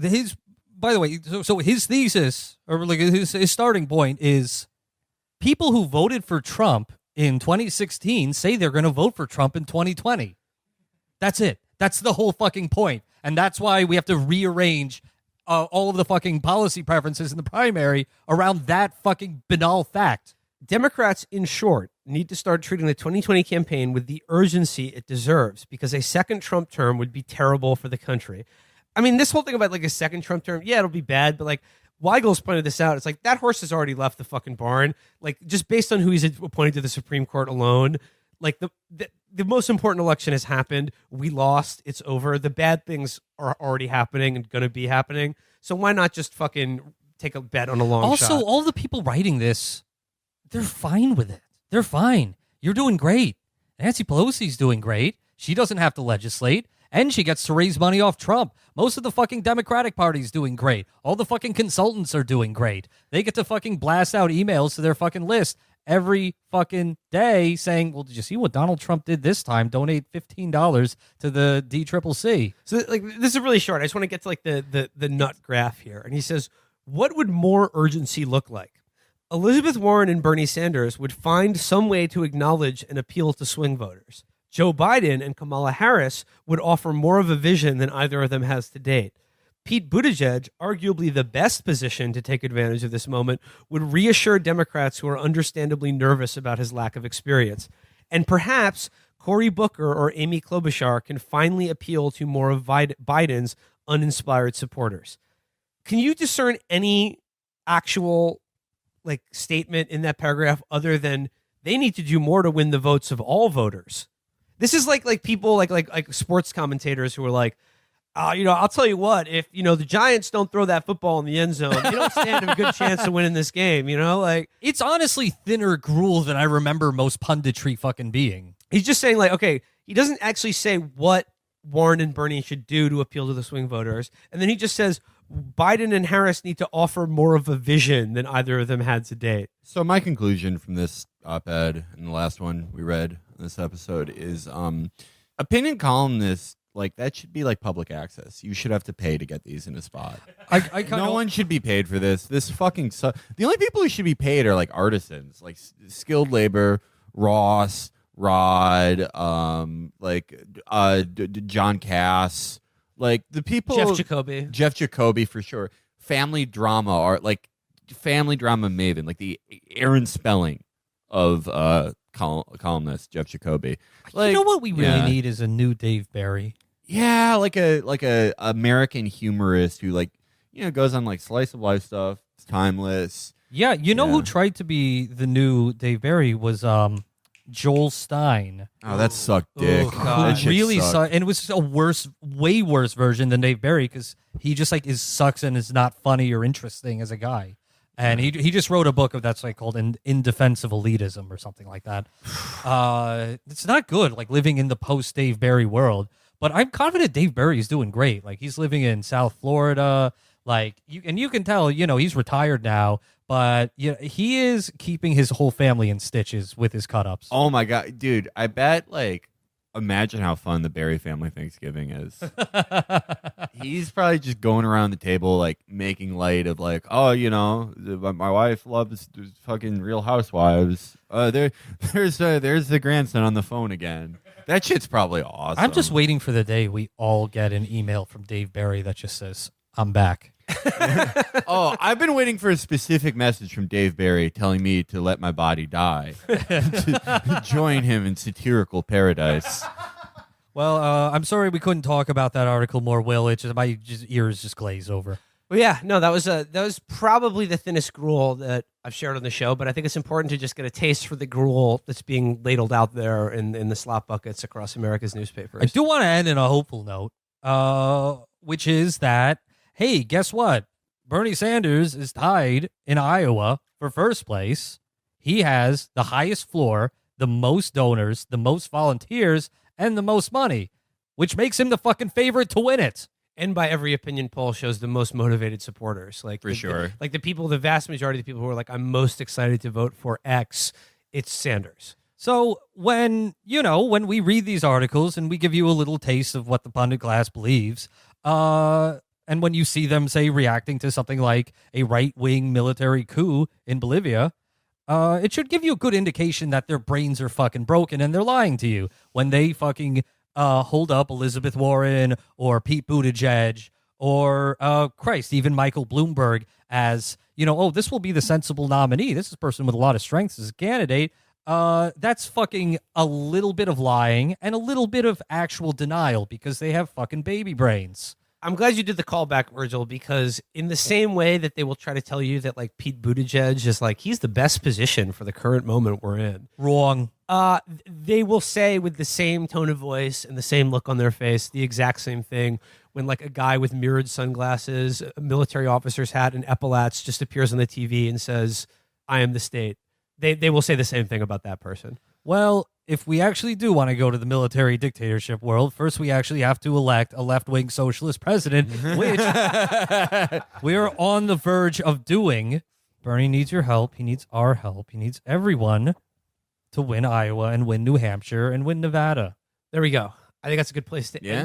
by the way, so his thesis, or like his starting point is people who voted for Trump in 2016 say they're going to vote for Trump in 2020. That's it. That's the whole fucking point. And that's why we have to rearrange all of the fucking policy preferences in the primary around that fucking banal fact. Democrats, in short, need to start treating the 2020 campaign with the urgency it deserves, because a second Trump term would be terrible for the country. I mean, this whole thing about like a second Trump term, yeah, it'll be bad, but like Weigel's pointed this out. It's like that horse has already left the fucking barn. Like just based on who he's appointed to the Supreme Court alone, like the most important election has happened. We lost. It's over. The bad things are already happening and going to be happening. So why not just fucking take a bet on a long shot? Also, all the people writing this, they're fine with it. They're fine. You're doing great. Nancy Pelosi's doing great. She doesn't have to legislate, and she gets to raise money off Trump. Most of the fucking Democratic Party's doing great. All the fucking consultants are doing great. They get to fucking blast out emails to their fucking list every fucking day saying, well, did you see what Donald Trump did this time? Donate $15 to the DCCC. So like this is really short. I just want to get to like the nut graph here. And he says, what would more urgency look like? Elizabeth Warren and Bernie Sanders would find some way to acknowledge and appeal to swing voters. Joe Biden and Kamala Harris would offer more of a vision than either of them has to date. Pete Buttigieg, arguably the best position to take advantage of this moment, would reassure Democrats who are understandably nervous about his lack of experience. And perhaps Cory Booker or Amy Klobuchar can finally appeal to more of Biden's uninspired supporters. Can you discern any actual statement in that paragraph other than they need to do more to win the votes of all voters? This is like people like sports commentators who are like, I'll tell you what, if the Giants don't throw that football in the end zone, they don't stand a good chance of winning this game. It's honestly thinner gruel than I remember most punditry fucking being. He's just saying okay, he doesn't actually say what Warren and Bernie should do to appeal to the swing voters, and then he just says Biden and Harris need to offer more of a vision than either of them had to date. So my conclusion from this op-ed and the last one we read in this episode is opinion columnists, that should be public access. You should have to pay to get these in a spot. No one should be paid for this. This fucking the only people who should be paid are artisans, skilled labor, Ross, Rod, John Cass, the people. Jeff Jacoby for sure. Family drama are family drama maven, the Aaron Spelling of columnist Jeff Jacoby. You know what we really need is a new Dave Barry. Yeah, like a American humorist who goes on slice of life stuff. It's timeless. Yeah, who tried to be the new Dave Barry was Joel Stein. Oh, that sucked dick. God. That shit Really sucked. sucked, and it was a way worse version than Dave Barry because he just sucks and is not funny or interesting as a guy. And he just wrote a book that's called In Defense of Elitism or something like that. It's not good, living in the post Dave Barry world. But I'm confident Dave Barry is doing great. He's living in South Florida. You can tell, he's retired now. But he is keeping his whole family in stitches with his cut-ups. Oh my god, dude! I bet imagine how fun the Barry family Thanksgiving is. He's probably just going around the table making light of my wife loves fucking Real Housewives. There's the grandson on the phone again. That shit's probably awesome. I'm just waiting for the day we all get an email from Dave Barry that just says, "I'm back." Oh, I've been waiting for a specific message from Dave Barry telling me to let my body die, to join him in satirical paradise. Well, I'm sorry we couldn't talk about that article more, Will. My ears just glaze over. Well, yeah, no, that was probably the thinnest gruel that I've shared on the show, but I think it's important to just get a taste for the gruel that's being ladled out there in the slop buckets across America's newspapers. I do want to end on a hopeful note, which is that, hey, guess what? Bernie Sanders is tied in Iowa for first place. He has the highest floor, the most donors, the most volunteers, and the most money, which makes him the fucking favorite to win it. And by every opinion poll shows the most motivated supporters. For sure. The vast majority of the people who are I'm most excited to vote for X, it's Sanders. So when we read these articles and we give you a little taste of what the pundit class believes, and when you see them, say, reacting to something like a right-wing military coup in Bolivia, it should give you a good indication that their brains are fucking broken and they're lying to you when they fucking hold up Elizabeth Warren or Pete Buttigieg or, even Michael Bloomberg as, this will be the sensible nominee. This is a person with a lot of strengths as a candidate. That's fucking a little bit of lying and a little bit of actual denial because they have fucking baby brains. I'm glad you did the callback, Virgil, because in the same way that they will try to tell you that Pete Buttigieg is he's the best position for the current moment we're in. Wrong. They will say with the same tone of voice and the same look on their face the exact same thing when a guy with mirrored sunglasses, a military officer's hat, and epaulets just appears on the TV and says, "I am the state." They will say the same thing about that person. Well, if we actually do want to go to the military dictatorship world, first we actually have to elect a left-wing socialist president, which we're on the verge of doing. Bernie needs your help. He needs our help. He needs everyone to win Iowa and win New Hampshire and win Nevada. There we go. I think that's a good place to end.